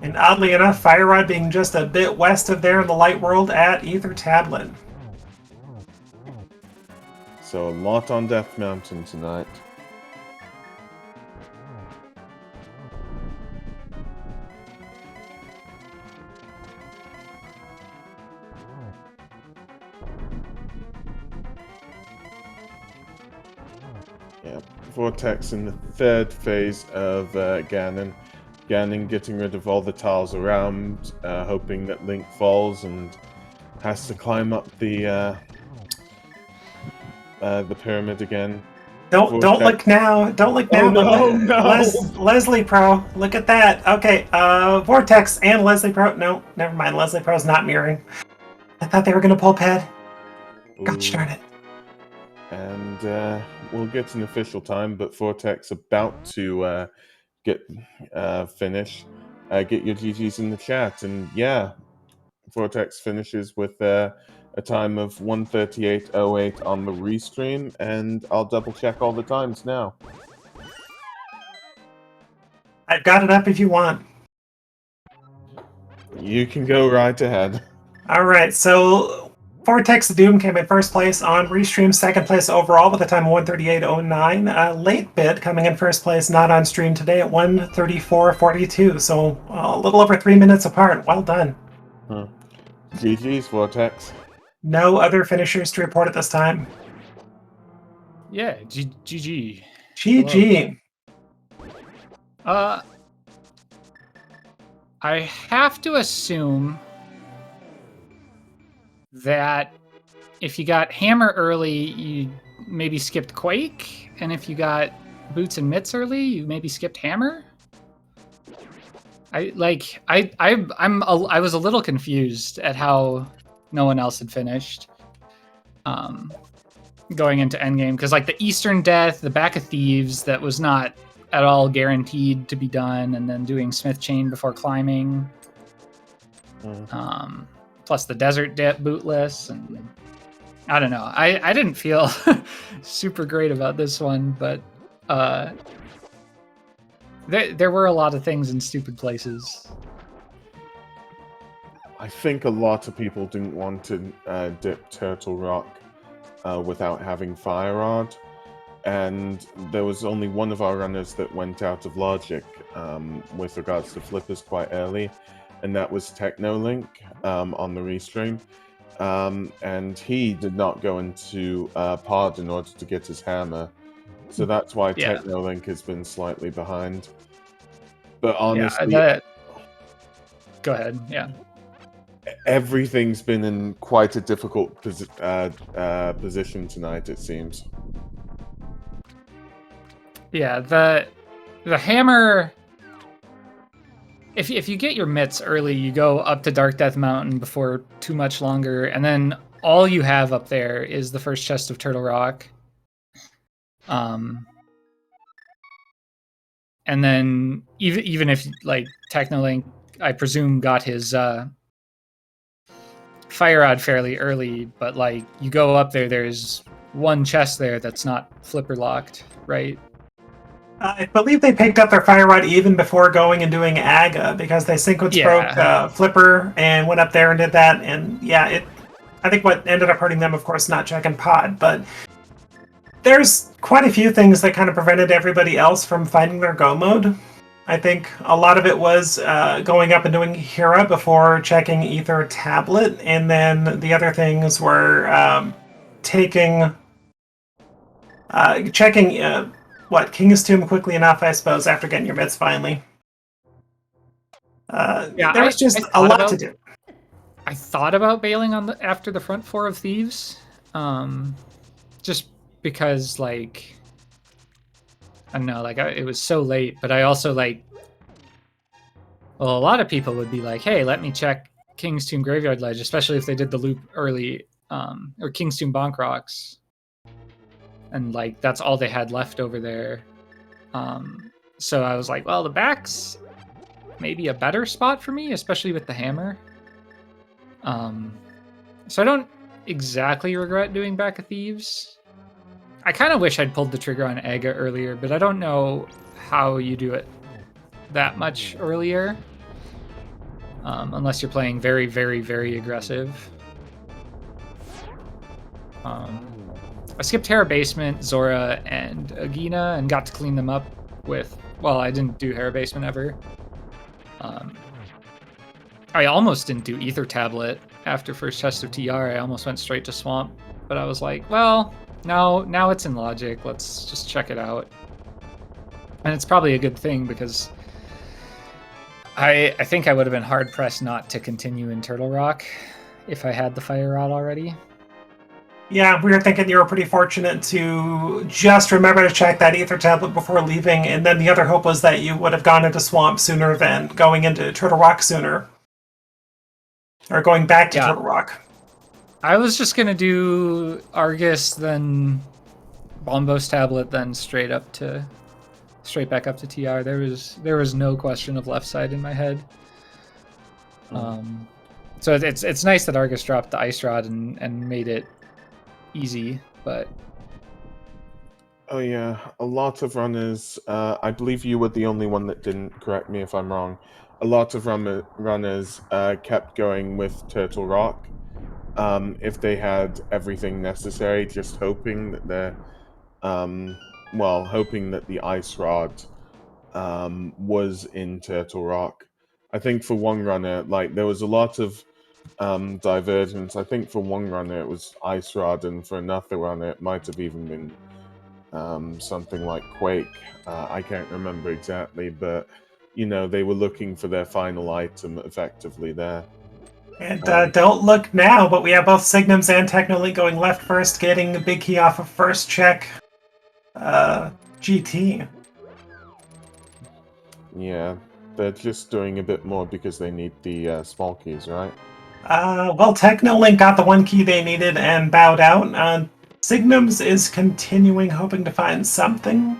And oddly enough, Fire Rod being just a bit west of there in the Light World at Ether Tablet. So a lot on Death Mountain tonight. Vortex in the third phase of Ganon. Ganon getting rid of all the tiles around, hoping that Link falls and has to climb up the pyramid again. Don't look now. Don't look now. Oh, no. Leslie Pro, look at that. Okay, Vortex and Leslie Pro. No, never mind. Leslie Pro's not mirroring. I thought they were gonna pull pad. Gosh darn it. And we'll get an official time, but Vortex about to get finish. Get your GGs in the chat, and yeah, Vortex finishes with a time of 1:38:08 on the restream, and I'll double check all the times now. I've got it up if you want. You can go right ahead. All right, so Vortex Doom came in first place on restream, second place overall with a time of 1:38:09. Late Bit coming in first place, not on stream today at 1:34:42. So a little over 3 minutes apart. Well done. GG's, Vortex. No other finishers to report at this time. Yeah, GG. GG. I have to assume that if you got Hammer early, you maybe skipped Quake, and if you got Boots and Mitts early, you maybe skipped Hammer. I was a little confused at how no one else had finished going into endgame, because like the Eastern Death, the Back of Thieves, that was not at all guaranteed to be done, and then doing Smith Chain before climbing. Plus the Desert Dip bootless, and I don't know. I didn't feel super great about this one, but there were a lot of things in stupid places. I think a lot of people didn't want to dip Turtle Rock without having Fire Rod, and there was only one of our runners that went out of logic with regards to flippers quite early, and that was Technolink on the restream. And he did not go into pod in order to get his hammer. So that's why Technolink has been slightly behind. But honestly... Go ahead, yeah. Everything's been in quite a difficult position tonight, it seems. Yeah, the hammer... If you get your mitts early, you go up to Dark Death Mountain before too much longer, and then all you have up there is the first chest of Turtle Rock. And then even if like Technolink, I presume, got his Fire Rod fairly early, but like you go up there, there's one chest there that's not flipper locked, right? I believe they picked up their Fire Rod even before going and doing Aga, because they sequence broke Flipper and went up there and did that. And yeah, I think what ended up hurting them, of course, not checking pod, but there's quite a few things that kind of prevented everybody else from finding their go mode. I think a lot of it was going up and doing Hera before checking Ether Tablet, and then the other things were checking King's Tomb quickly enough, I suppose, after getting your mitts finally. There was just a lot to do. I thought about bailing on after the front four of Thieves, just because, like, I don't know, like it was so late. But I also a lot of people would be like, "Hey, let me check King's Tomb Graveyard Ledge," especially if they did the loop early, or King's Tomb Bonk Rocks. And like that's all they had left over there. So I was like, well, the back's maybe a better spot for me, especially with the hammer. So I don't exactly regret doing Back of Thieves. I kind of wish I'd pulled the trigger on Aga earlier, but I don't know how you do it that much earlier. Unless you're playing very, very, very aggressive. I skipped Hera Basement, Zora, and Agina, and got to clean them up with... Well, I didn't do Hera Basement ever. I almost didn't do Ether Tablet after first chest of TR. I almost went straight to Swamp, but I was like, well, now it's in Logic. Let's just check it out. And it's probably a good thing, because I think I would have been hard-pressed not to continue in Turtle Rock if I had the Fire Rod already. Yeah, we were thinking you were pretty fortunate to just remember to check that Ether Tablet before leaving, and then the other hope was that you would have gone into Swamp sooner than going into Turtle Rock sooner. Or going back to Turtle Rock. I was just going to do Argus, then Bombos Tablet, then straight back up to TR. There was no question of left side in my head. So it's nice that Argus dropped the ice rod and made it easy, but Oh yeah, a lot of runners. I believe you were the only one that didn't. Correct me if I'm wrong. A lot of runners kept going with Turtle Rock. If they had everything necessary, just hoping that hoping that the ice rod was in Turtle Rock. I think for one runner, like there was a lot of divergence. I think for one runner it was ice rod, and for another runner it might have even been something like Quake. I can't remember exactly, but they were looking for their final item effectively there. And don't look now, but we have both Signums and Technolink going left first, getting the big key off of first check. GT. Yeah, they're just doing a bit more because they need the small keys, right? Well, Technolink got the one key they needed and bowed out. Signums is continuing, hoping to find something.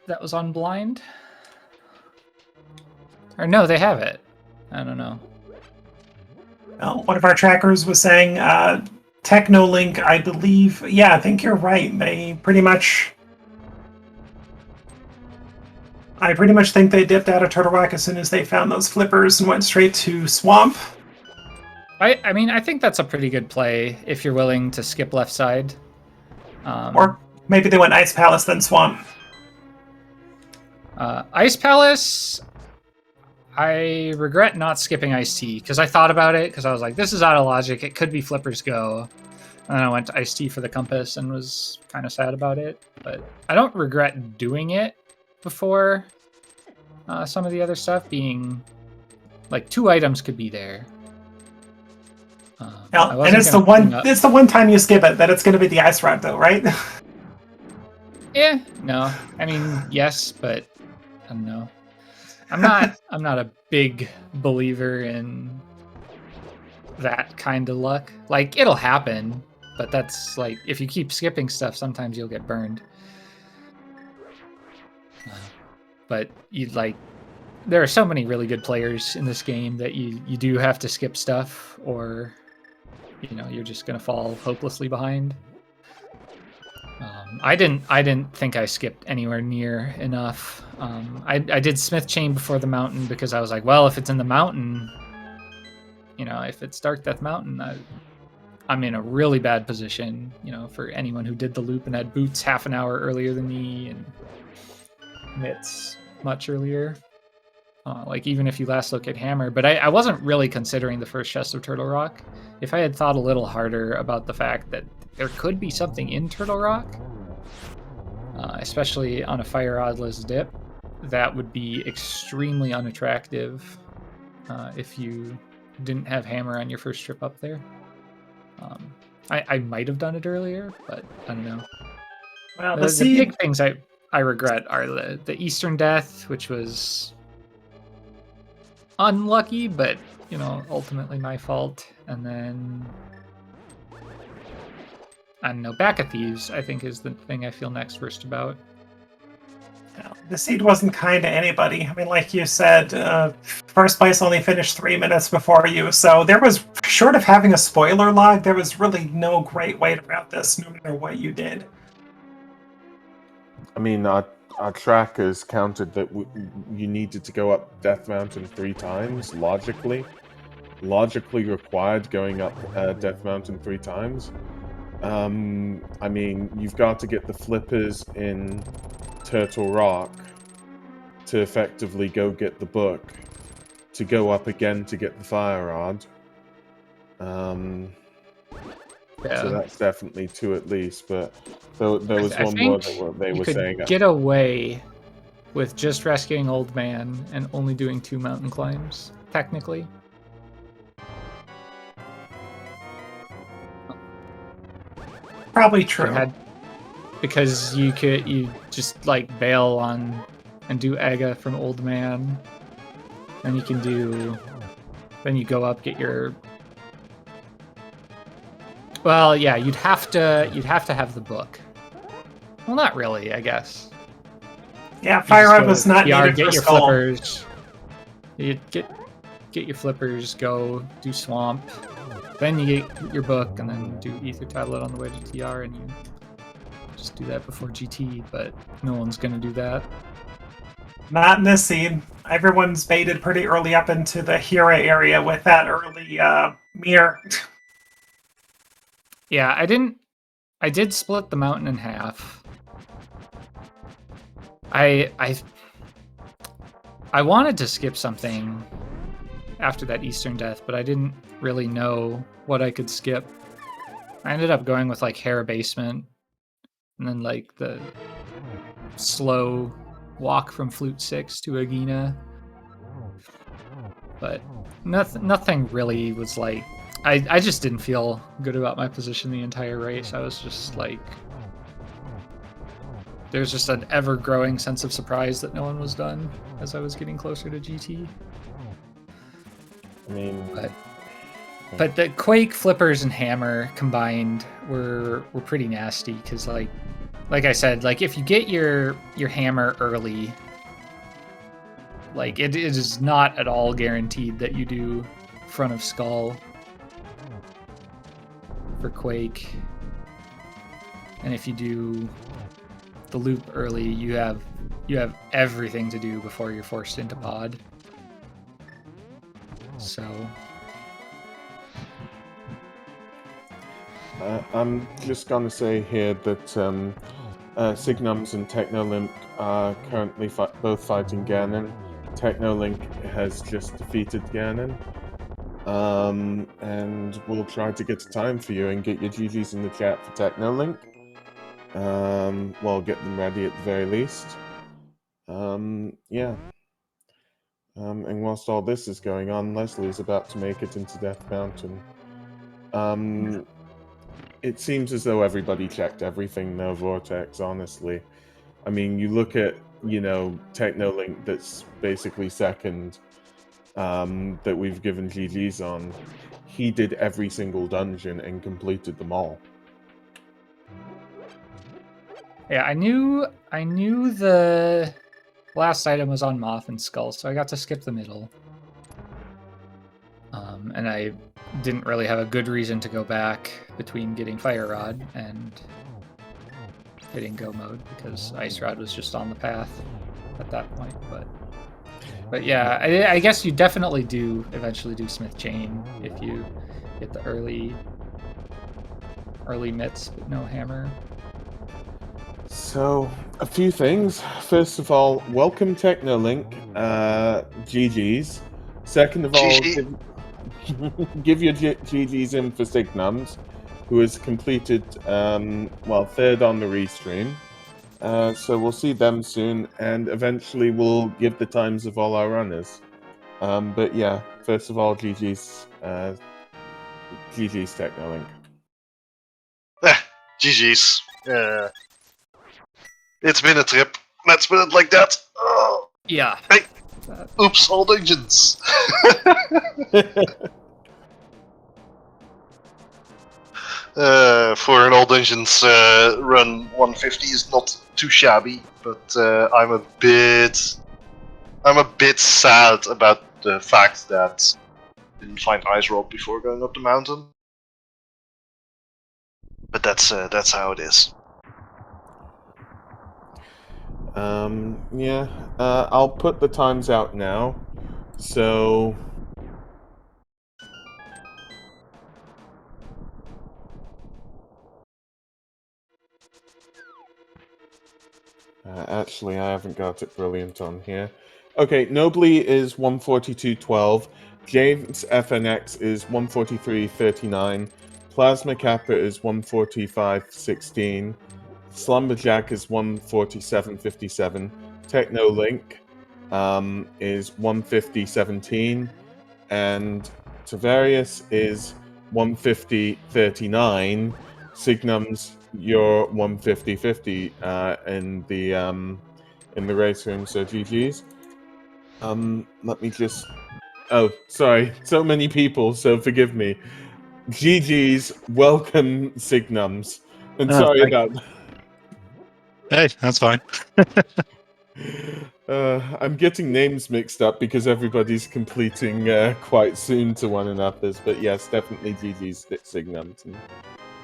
that was on blind. Or no, they have it. I don't know. Well, one of our trackers was saying Technolink, I believe. Yeah, I think you're right. I pretty much think they dipped out of Turtle Rock as soon as they found those flippers and went straight to Swamp. I mean, I think that's a pretty good play if you're willing to skip left side. Or maybe they went Ice Palace, then Swamp. Ice Palace, I regret not skipping Ice Tea, because I thought about it, because I was like, this is out of logic. It could be Flippers Go. And then I went to Ice Tea for the Compass and was kind of sad about it. But I don't regret doing it before some of the other stuff, being like 2 items could be there. And it's the one time you skip it that it's going to be the Ice Rod, though, right? Yeah, no. I mean, yes, but I don't know. I'm not a big believer in that kind of luck. Like, it'll happen, but that's like, if you keep skipping stuff, sometimes you'll get burned. But there are so many really good players in this game that you do have to skip stuff, or you're just gonna fall hopelessly behind. I didn't think I skipped anywhere near enough. I did Smith Chain before the mountain because I was like, well, if it's in the mountain, if it's Dark Death Mountain, I'm in a really bad position, for anyone who did the loop and had boots half an hour earlier than me and mitts much earlier. Like, even if you last look at Hammer. But I wasn't really considering the first chest of Turtle Rock. If I had thought a little harder about the fact that there could be something in Turtle Rock, especially on a Fire Rodless dip, that would be extremely unattractive if you didn't have Hammer on your first trip up there. I might have done it earlier, but I don't know. Well, the big things I regret are the Eastern Death, which was unlucky, but ultimately my fault. And then I don't know, back at Thieves, I think, is the thing I feel next worst about. The seed wasn't kind to anybody. I mean, like you said, first place only finished 3 minutes before you, so there was, short of having a spoiler log, there was really no great way to route this, no matter what you did. I mean, our trackers counted that you needed to go up Death Mountain 3 times, logically required going up Death Mountain 3 times. I mean, you've got to get the flippers in Turtle Rock to effectively go get the book, to go up again to get the Fire Rod. So that's definitely 2 at least, but there was one more that they were saying. Get away with just rescuing Old Man and only doing 2 mountain climbs, technically. Probably true. Because you just like bail on and do Aga from Old Man, and then you go up, get your. Well, yeah, you'd have to have the book. Well, not really, I guess. Yeah, You Fire just Rod go was to not TR, needed get for your Skull. flippers. You get your flippers, go do swamp. Then you get your book, and then do Ether Tablet on the way to TR, and you just do that before GT, but no one's gonna do that. Not in this seed. Everyone's baited pretty early up into the Hera area with that early Mire. Yeah, I did split the mountain in half. I wanted to skip something after that Eastern Death, but I didn't really know what I could skip. I ended up going with like Hera Basement, and then like the slow walk from Flute 6 to Agina. But nothing really was like... I just didn't feel good about my position the entire race. I was just like... There's just an ever-growing sense of surprise that no one was done as I was getting closer to GT. I mean... But the Quake, Flippers, and Hammer combined were pretty nasty, because like I said, like if you get your Hammer early, like it is not at all guaranteed that you do front of skull for Quake. And if you do the loop early, you have everything to do before you're forced into pod. So I'm just gonna say here that Signums and Technolink are currently both fighting Ganon. Technolink has just defeated Ganon. And we'll try to get a time for you and get your GGs in the chat for Technolink. Well, get them ready at the very least. Yeah. And whilst all this is going on, Leslie's about to make it into Death Mountain. It seems as though everybody checked everything, no Vortex, honestly. I mean, you look at, you know, Technolink that's basically second, that we've given GGs on. He did every single dungeon and completed them all. yeah, I knew the last item was on Moth and Skull, so I got to skip the middle. And I didn't really have a good reason to go back between getting Fire Rod and hitting Go mode, because Ice Rod was just on the path at that point. But yeah, I guess you definitely do eventually do Smith Chain if you get the early mitts, but no hammer. So, a few things. First of all, welcome Technolink. GG's. Second of all, give your GG's in for Signums, who has completed, well, third on the restream. So we'll see them soon, and eventually we'll give the times of all our runners. But yeah, first of all, GG's Technolink. GG's. It's been a trip. Let's put it like that. Oh. Yeah. Hey. Oops, all dungeons. For an all dungeons run, 150 is not too shabby, but I'm a bit sad about the fact that I didn't find Ice Rod before going up the mountain. But that's how it is. Yeah, I'll put the times out now. So, actually, I haven't got it brilliant on here. Okay, Nobly is 142.12. James FNX is 143.39. Plasma Kappa is 145.16. Slumberjack is 147.57. Technolink is 150.17. And Tavarius is 150.39. Signums, you're 150.50 in the race room, so GG's. Let me just... Oh, sorry, so many people, so forgive me. GG's, welcome Signums. And sorry about that. Hey, that's fine. I'm getting names mixed up because everybody's completing quite soon to one another's, but yes, definitely GG's Signumt. And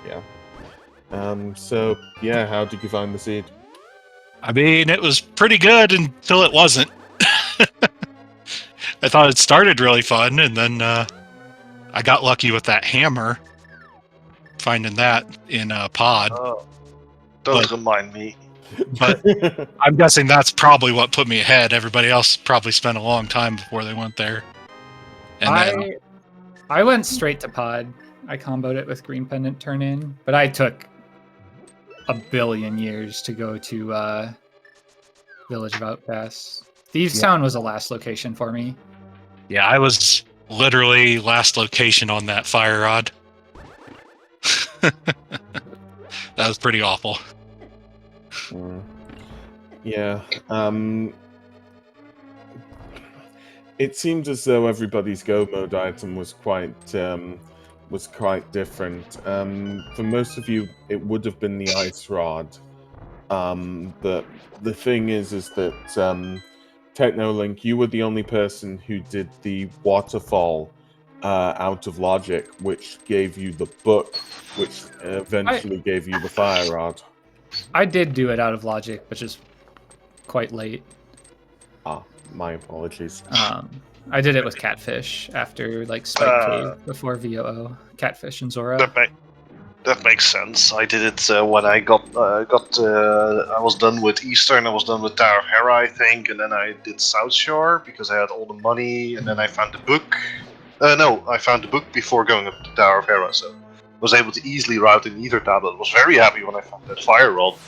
yeah. So yeah, how did you find the seed? I mean, it was pretty good until it wasn't. I thought it started really fun, and then I got lucky with that hammer, finding that in a pod. Oh, don't remind me. But I'm guessing that's probably what put me ahead. Everybody else probably spent a long time before they went there. And then I went straight to pod. I comboed it with Green Pendant turn in, but I took a billion years to go to Village of Outcasts. Thieves Town was the last location for me. yeah, I was literally last location on that fire rod. That was pretty awful. Yeah. It seemed as though everybody's go mode item was quite different. For most of you, it would have been the ice rod. But the thing is that Technolink, you were the only person who did the waterfall out of logic, which gave you the book, which eventually gave you the fire rod. I did do it out of logic, which is quite late. My apologies. I did it with Catfish after like Spike Cave before VOO. Catfish and Zora. That makes sense. I did it when I I was done with Eastern, I was done with Tower of Hera, I think, and then I did South Shore because I had all the money, and then I found the book. No, I found the book before going up to Tower of Hera, so I was able to easily route in either tablet. I was very happy when I found that fire rod.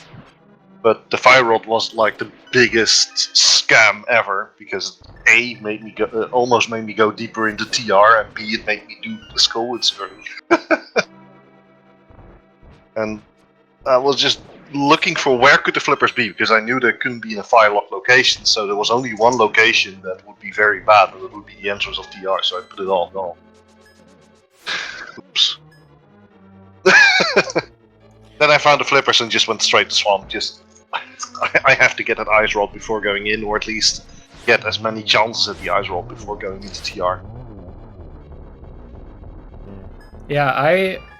But the fire rod was like the biggest scam ever because A, made me almost made me go deeper into TR, and B, it made me do the skull early. And I was just looking for where could the flippers be because I knew they couldn't be in a fire lock location, so there was only one location that would be very bad, and it would be the entrance of TR, so I put it all on. Oops. Then I found the flippers and just went straight to swamp. I have to get that ice rod before going in, or at least get as many chances at the ice rod before going into TR. Yeah,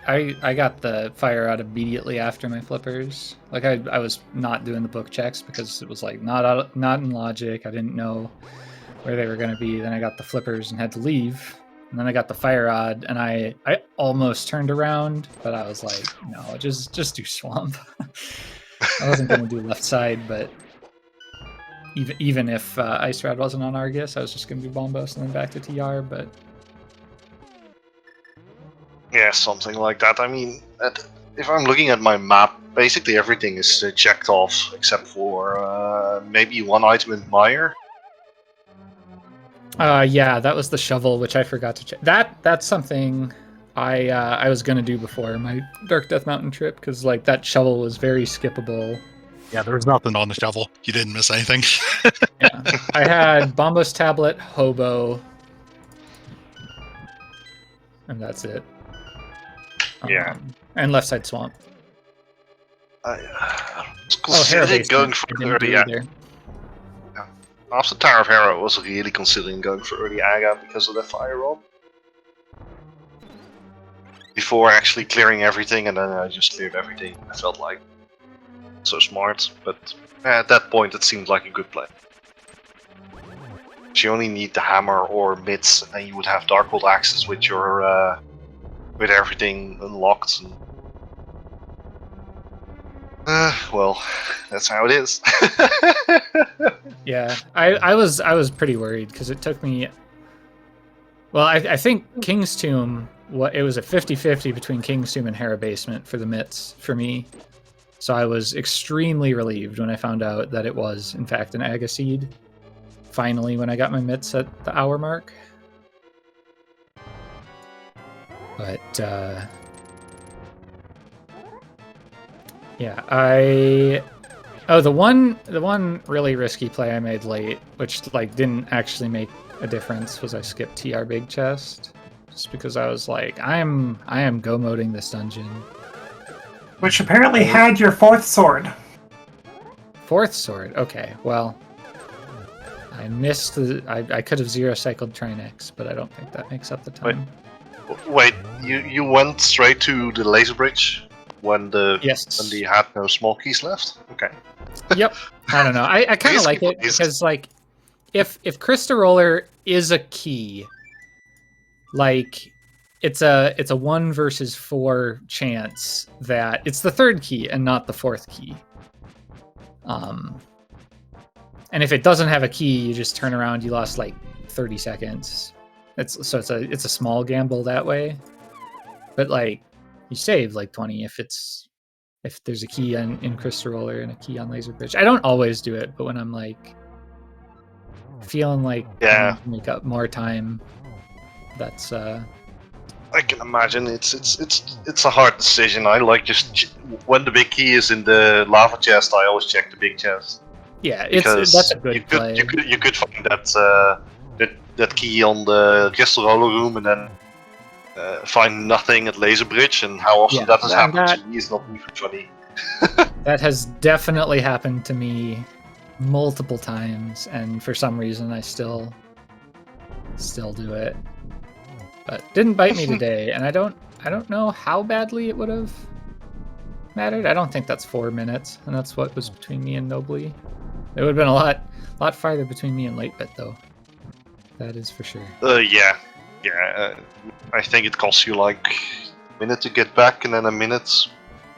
I got the fire out immediately after my flippers. Like I was not doing the book checks because it was like not in logic. I didn't know where they were going to be. Then I got the flippers and had to leave. And then I got the fire rod, and I almost turned around, but I was like, no, just do swamp. I wasn't going to do left side, but even if Ice Rod wasn't on Argus, I was just going to do Bombos and then back to TR, but... Yeah, something like that. I mean, if I'm looking at my map, basically everything is checked off, except for maybe one item in Mire. Yeah, that was the shovel, which I forgot to check. That's something I was gonna do before my Dark Death Mountain trip because like that shovel was very skippable. Yeah, there was nothing on the shovel. You didn't miss anything. Yeah, I had Bombos Tablet, Hobo, and that's it. Yeah, and left side swamp. I was Hera considering going for early. After Tower of Hera, I was really considering going for early Aga because of the fire rod. Before actually clearing everything, and then I just cleared everything. I felt like so smart, but at that point it seemed like a good play. You only need the hammer or mitts, and you would have Darkhold axes with your with everything unlocked. And... well, that's how it is. Yeah, I was pretty worried because it took me. Well, I think King's Tomb. It was a 50-50 between King's Tomb and Hera Basement for the mitts for me. So I was extremely relieved when I found out that it was in fact an Aga seed. Finally, when I got my mitts at the hour mark. But yeah, the one really risky play I made late, which like didn't actually make a difference, was I skipped TR Big Chest. Just because I was like, I am go-moding this dungeon. Which apparently had your fourth sword. Fourth sword. Okay, well, I missed the. I could have zero cycled Trinex, but I don't think that makes up the time. Wait, you went straight to the laser bridge when Yes. they had no small keys left? Okay. Yep. I don't know. I kind of like it because like if Krista Roller is a key, like it's a 1 versus 4 chance that it's the third key and not the fourth key. And if it doesn't have a key, you just turn around, you lost like 30 seconds. It's a small gamble that way. But like you save like 20 if there's a key in Crystal Roller and a key on Laser Bridge. I don't always do it, but when I'm like feeling like I need to make up more time, that's I can imagine it's a hard decision. I like just when the big key is in the lava chest, I always check the big chest. Yeah, Because that's a good play. You could find that key on the Crystal Roller room and then find nothing at Laser Bridge, and how often that has happened to me is not even funny. That has definitely happened to me multiple times, and for some reason I still do it. But didn't bite me today, and I don't know how badly it would have mattered. I don't think that's 4 minutes, and that's what was between me and Nobly. It would have been a lot farther between me and Lightbit, though. That is for sure. Yeah. I think it costs you like a minute to get back, and then a minute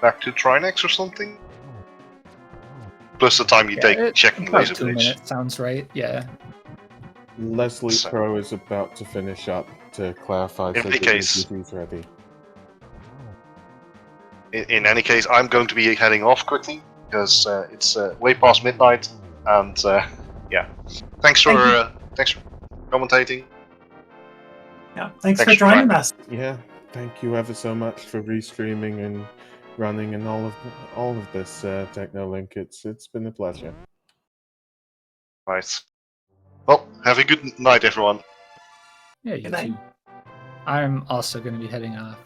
back to Trinex or something. Plus the time you take checking Laser Bridge. 2 minutes sounds right. Yeah. Leslie Pro is about to finish up to clarify. In any case, he's ready. In any case, I'm going to be heading off quickly because it's way past midnight, and yeah. Thanks for commentating. Yeah, thanks for joining us. Yeah, thank you ever so much for restreaming and running and all of this Technolink. It's been a pleasure. Right. Well, have a good night, everyone. Yeah, you too. I'm also going to be heading off.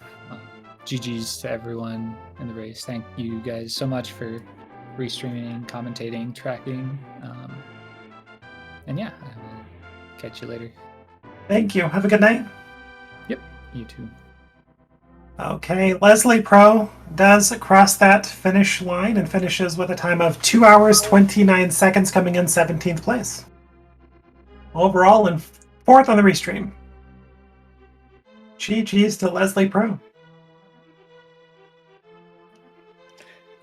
GG's to everyone in the race. Thank you guys so much for restreaming, commentating, tracking. And yeah, I will catch you later. Thank you. Have a good night. Yep, you too. Okay, Leslie Pro does cross that finish line and finishes with a time of 2 hours, 29 seconds, coming in 17th place. Overall, and 4th on the restream. GG's to Leslie Pro.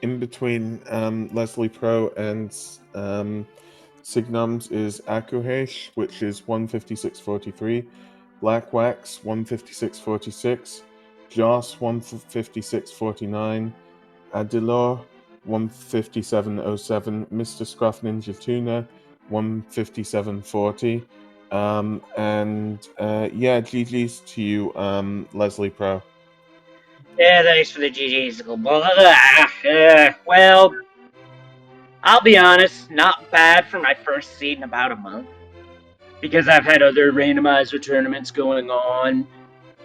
In between Leslie Pro and Signums is Akuhesh, which is 156.43, Black Wax 156.46, Joss 156.49, Adilor 157.07, Mr. Scruff Ninja Tuna 157.40. Yeah, GG's to you, Leslie Pro. Yeah, thanks for the GG's. Well, I'll be honest, not bad for my first seed in about a month. Because I've had other randomizer tournaments going on.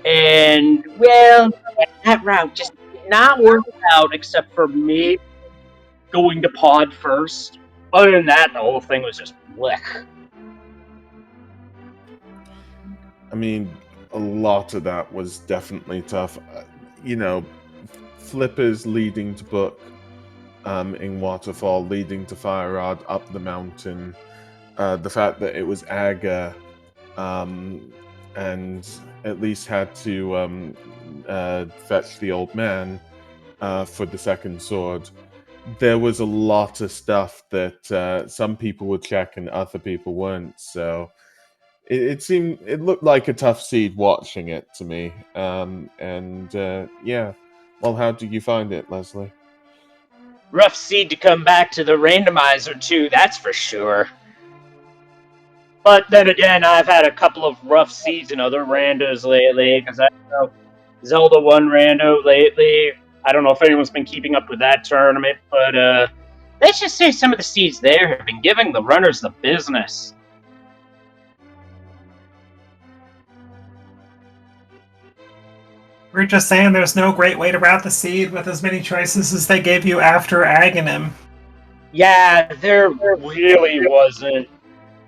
And, well, that route just did not work out except for me going to pod first. Other than that, the whole thing was just blech. I mean, a lot of that was definitely tough. Flippers leading to Book in Waterfall, leading to Fire Rod up the mountain. The fact that it was Aga and at least had to fetch the old man for the second sword. There was a lot of stuff that some people would check and other people weren't. So it looked like a tough seed watching it to me. Yeah. Well, how did you find it, Leslie? Rough seed to come back to the randomizer too, that's for sure. But then again, I've had a couple of rough seeds in other randos lately, because I know Zelda 1 rando lately. I don't know if anyone's been keeping up with that tournament, but let's just say some of the seeds there have been giving the runners the business. We're just saying there's no great way to route the seed with as many choices as they gave you after Agahnim. Yeah, there really wasn't.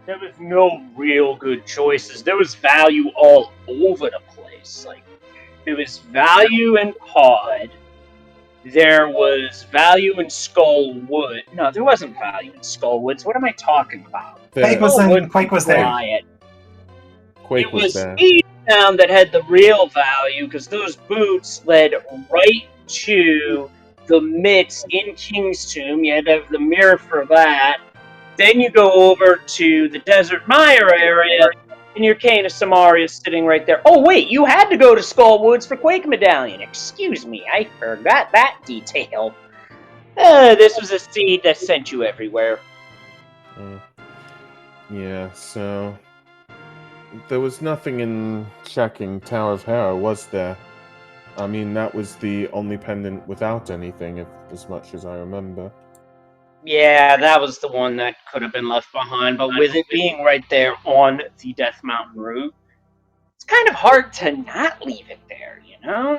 There was no real good choices. There was value all over the place. Like, there was value in Pod. There was value in Skullwood. No, there wasn't value in Skullwoods. What am I talking about? Quake was there. Riot. Quake It was was there. Thieves Town that had the real value because those boots led right to the mitts in King's Tomb. You had to have the mirror for that. Then you go over to the Desert Mire area, and your Cane of Samaria is sitting right there. Oh, wait, you had to go to Skullwoods for Quake Medallion. Excuse me, I forgot that detail. This was a seed that sent you everywhere. Yeah, so there was nothing in checking Tower of Hera, was there? I mean, that was the only pendant without anything, if as much as I remember. Yeah, that was the one that could have been left behind, but with it being right there on the Death Mountain route, it's kind of hard to not leave it there, you know?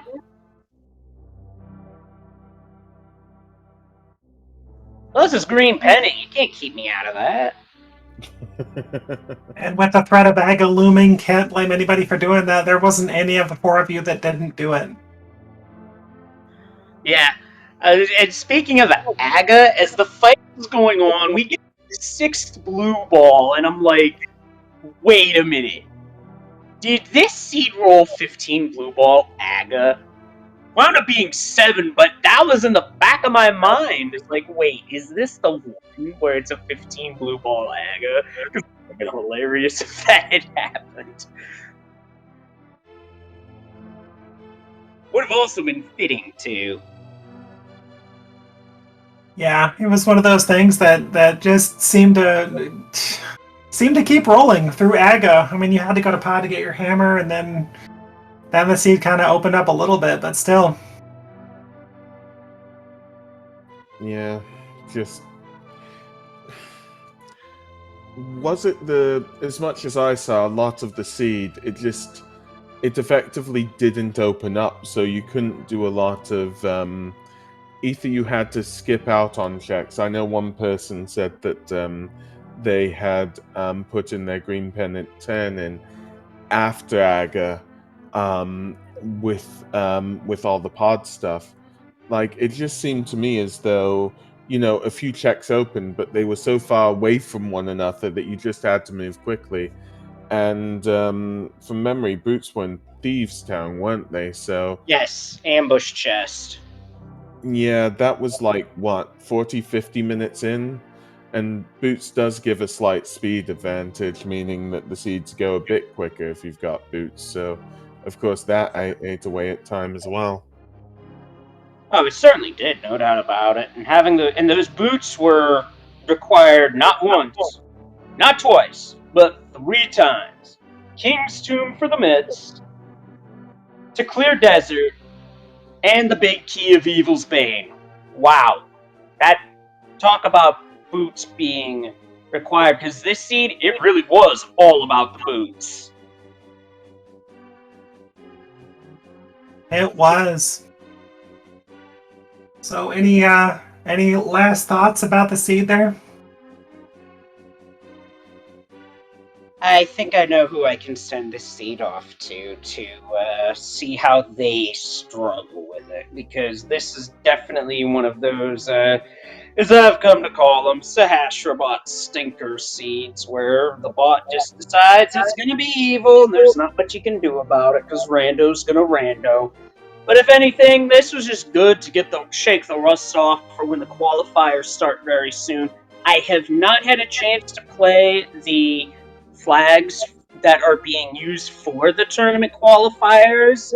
Well, this is Green Pennant. You can't keep me out of that. And with the threat of Aga looming, can't blame anybody for doing that. There wasn't any of the four of you that didn't do it. Yeah. And speaking of Aga, as the fight is going on, we get the 6th blue ball, and I'm like, wait a minute. Did this seed roll 15 blue ball Aga? Wound up being 7, but that was in the back of my mind. It's like, wait, is this the one where it's a 15 blue ball Aga? Because it would have been hilarious if that had happened. Would have also been fitting, too. Yeah, it was one of those things that just seemed to keep rolling through Aga. I mean, you had to go to Pod to get your hammer, and then the seed kind of opened up a little bit, but still. Yeah, just... Was it as much as I saw, a lot of the seed, it effectively didn't open up, so you couldn't do a lot of, either you had to skip out on checks. I know one person said that they had put in their green pennant 10 in after Aga with all the pod stuff. Like, it just seemed to me as though, a few checks opened, but they were so far away from one another that you just had to move quickly. And from memory, Boots were in Thieves Town, weren't they? So Yes, ambush chest. yeah, that was like, what, 40, 50 minutes in? And Boots does give a slight speed advantage, meaning that the seeds go a bit quicker if you've got Boots. So, of course, that ate away at time as well. Oh, it certainly did, no doubt about it. And those boots were required not once, not twice, but 3 times. King's Tomb for the mitts, to Clear Desert, and the big key of Evil's Bane. Wow. Talk about boots being required, because this seed, it really was all about the boots. It was. So, any last thoughts about the seed there? I think I know who I can send this seed off to see how they struggle with it, because this is definitely one of those, as I've come to call them, Sahasrabot stinker seeds, where the bot just decides it's going to be evil, and there's not much you can do about it, because Rando's going to Rando. But if anything, this was just good to shake the rust off for when the qualifiers start very soon. I have not had a chance to play the flags that are being used for the tournament qualifiers.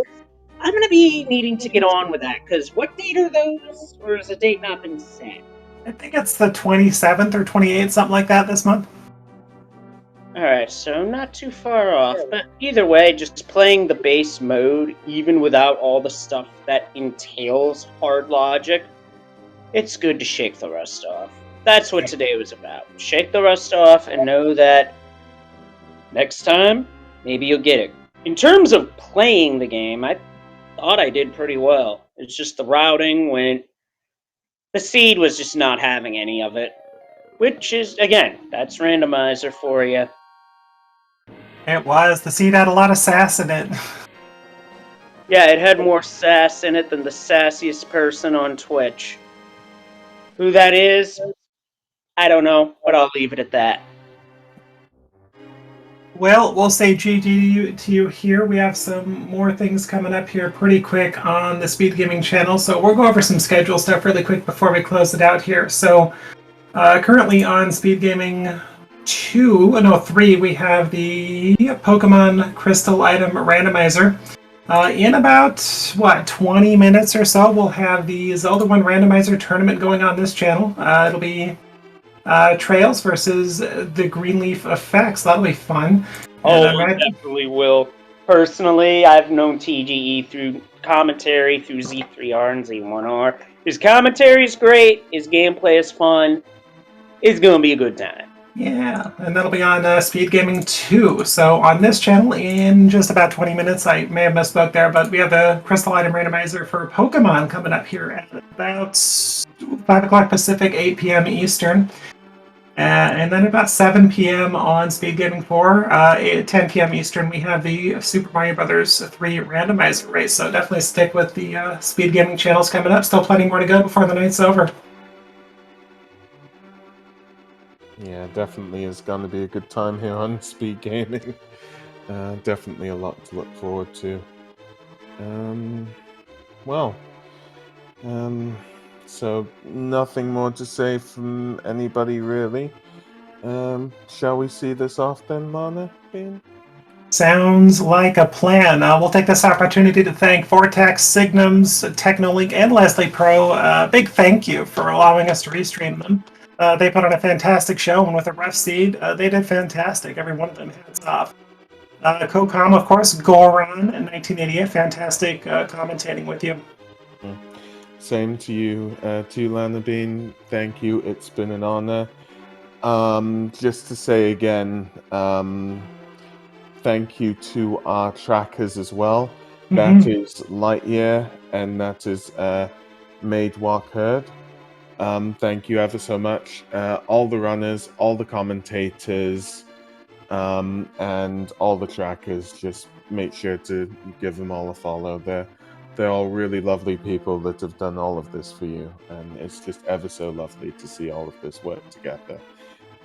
I'm going to be needing to get on with that, because what date are those? Or has the date not been set? I think it's the 27th or 28th, something like that this month. Alright, so not too far off, but either way, just playing the base mode, even without all the stuff that entails hard logic, it's good to shake the rust off. That's what today was about. Shake the rust off and know that next time, maybe you'll get it. In terms of playing the game, I thought I did pretty well. It's just the routing when the seed was just not having any of it. Which is, again, that's randomizer for you. It was. The seed had a lot of sass in it. Yeah, it had more sass in it than the sassiest person on Twitch. Who that is, I don't know, but I'll leave it at that. Well, we'll say GG to you here. We have some more things coming up here pretty quick on the Speed Gaming channel. So we'll go over some schedule stuff really quick before we close it out here. So currently on Speed Gaming 3, we have the Pokemon Crystal Item Randomizer. In about, 20 minutes or so, we'll have the Zelda 1 Randomizer tournament going on this channel. It'll be Trails versus the Greenleaf Effects. That'll be fun. Oh, And it definitely will. Personally, I've known TGE through commentary through Z3R and Z1R. His commentary is great. His gameplay is fun. It's going to be a good time. yeah, and that'll be on Speed Gaming 2. So on this channel, in just about 20 minutes, I may have misspoke there, but we have the Crystal Item Randomizer for Pokemon coming up here at about 5 o'clock Pacific, 8 p.m. Eastern. And then about 7 p.m. on Speed Gaming 4, 10 p.m. Eastern, we have the Super Mario Brothers 3 randomizer race. So definitely stick with the Speed Gaming channels coming up. Still plenty more to go before the night's over. Yeah, definitely is going to be a good time here on Speed Gaming. Definitely a lot to look forward to. So nothing more to say from anybody really. Shall we see this off then, Lana? Bean? Sounds like a plan. We'll take this opportunity to thank Vortex, Signums, Technolink, and Leslie Pro. Big thank you for allowing us to restream them. They put on a fantastic show, and with a rough seed, they did fantastic. Every one of them, hats off. CoCom, of course, Goron in 1988, fantastic commentating with you. Same to you, too, Lana Bean. Thank you. It's been an honor. Just to say again, thank you to our trackers as well. That is Lightyear, and that is Made Walk Herd. Thank you ever so much. All the runners, all the commentators, and all the trackers, just make sure to give them all a follow. They're all really lovely people that have done all of this for you, and it's just ever so lovely to see all of this work together.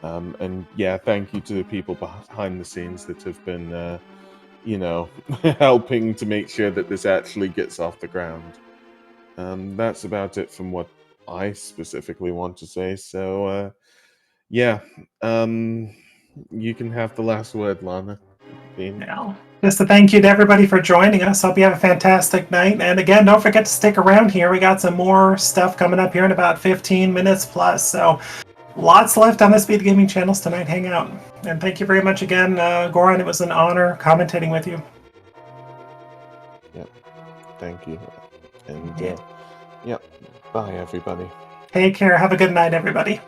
And yeah, thank you to the people behind the scenes that have been, helping to make sure that this actually gets off the ground. That's about it from what I specifically want to say. So, yeah, you can have the last word, Lana. Bean. Yeah. Just a thank you to everybody for joining us. Hope you have a fantastic night. And again, don't forget to stick around here. We got some more stuff coming up here in about 15 minutes plus. So lots left on the Speed Gaming channels tonight. Hang out. And thank you very much again, Goran. It was an honor commentating with you. Yep. Thank you. And, yep. Bye, everybody. Take care. Have a good night, everybody.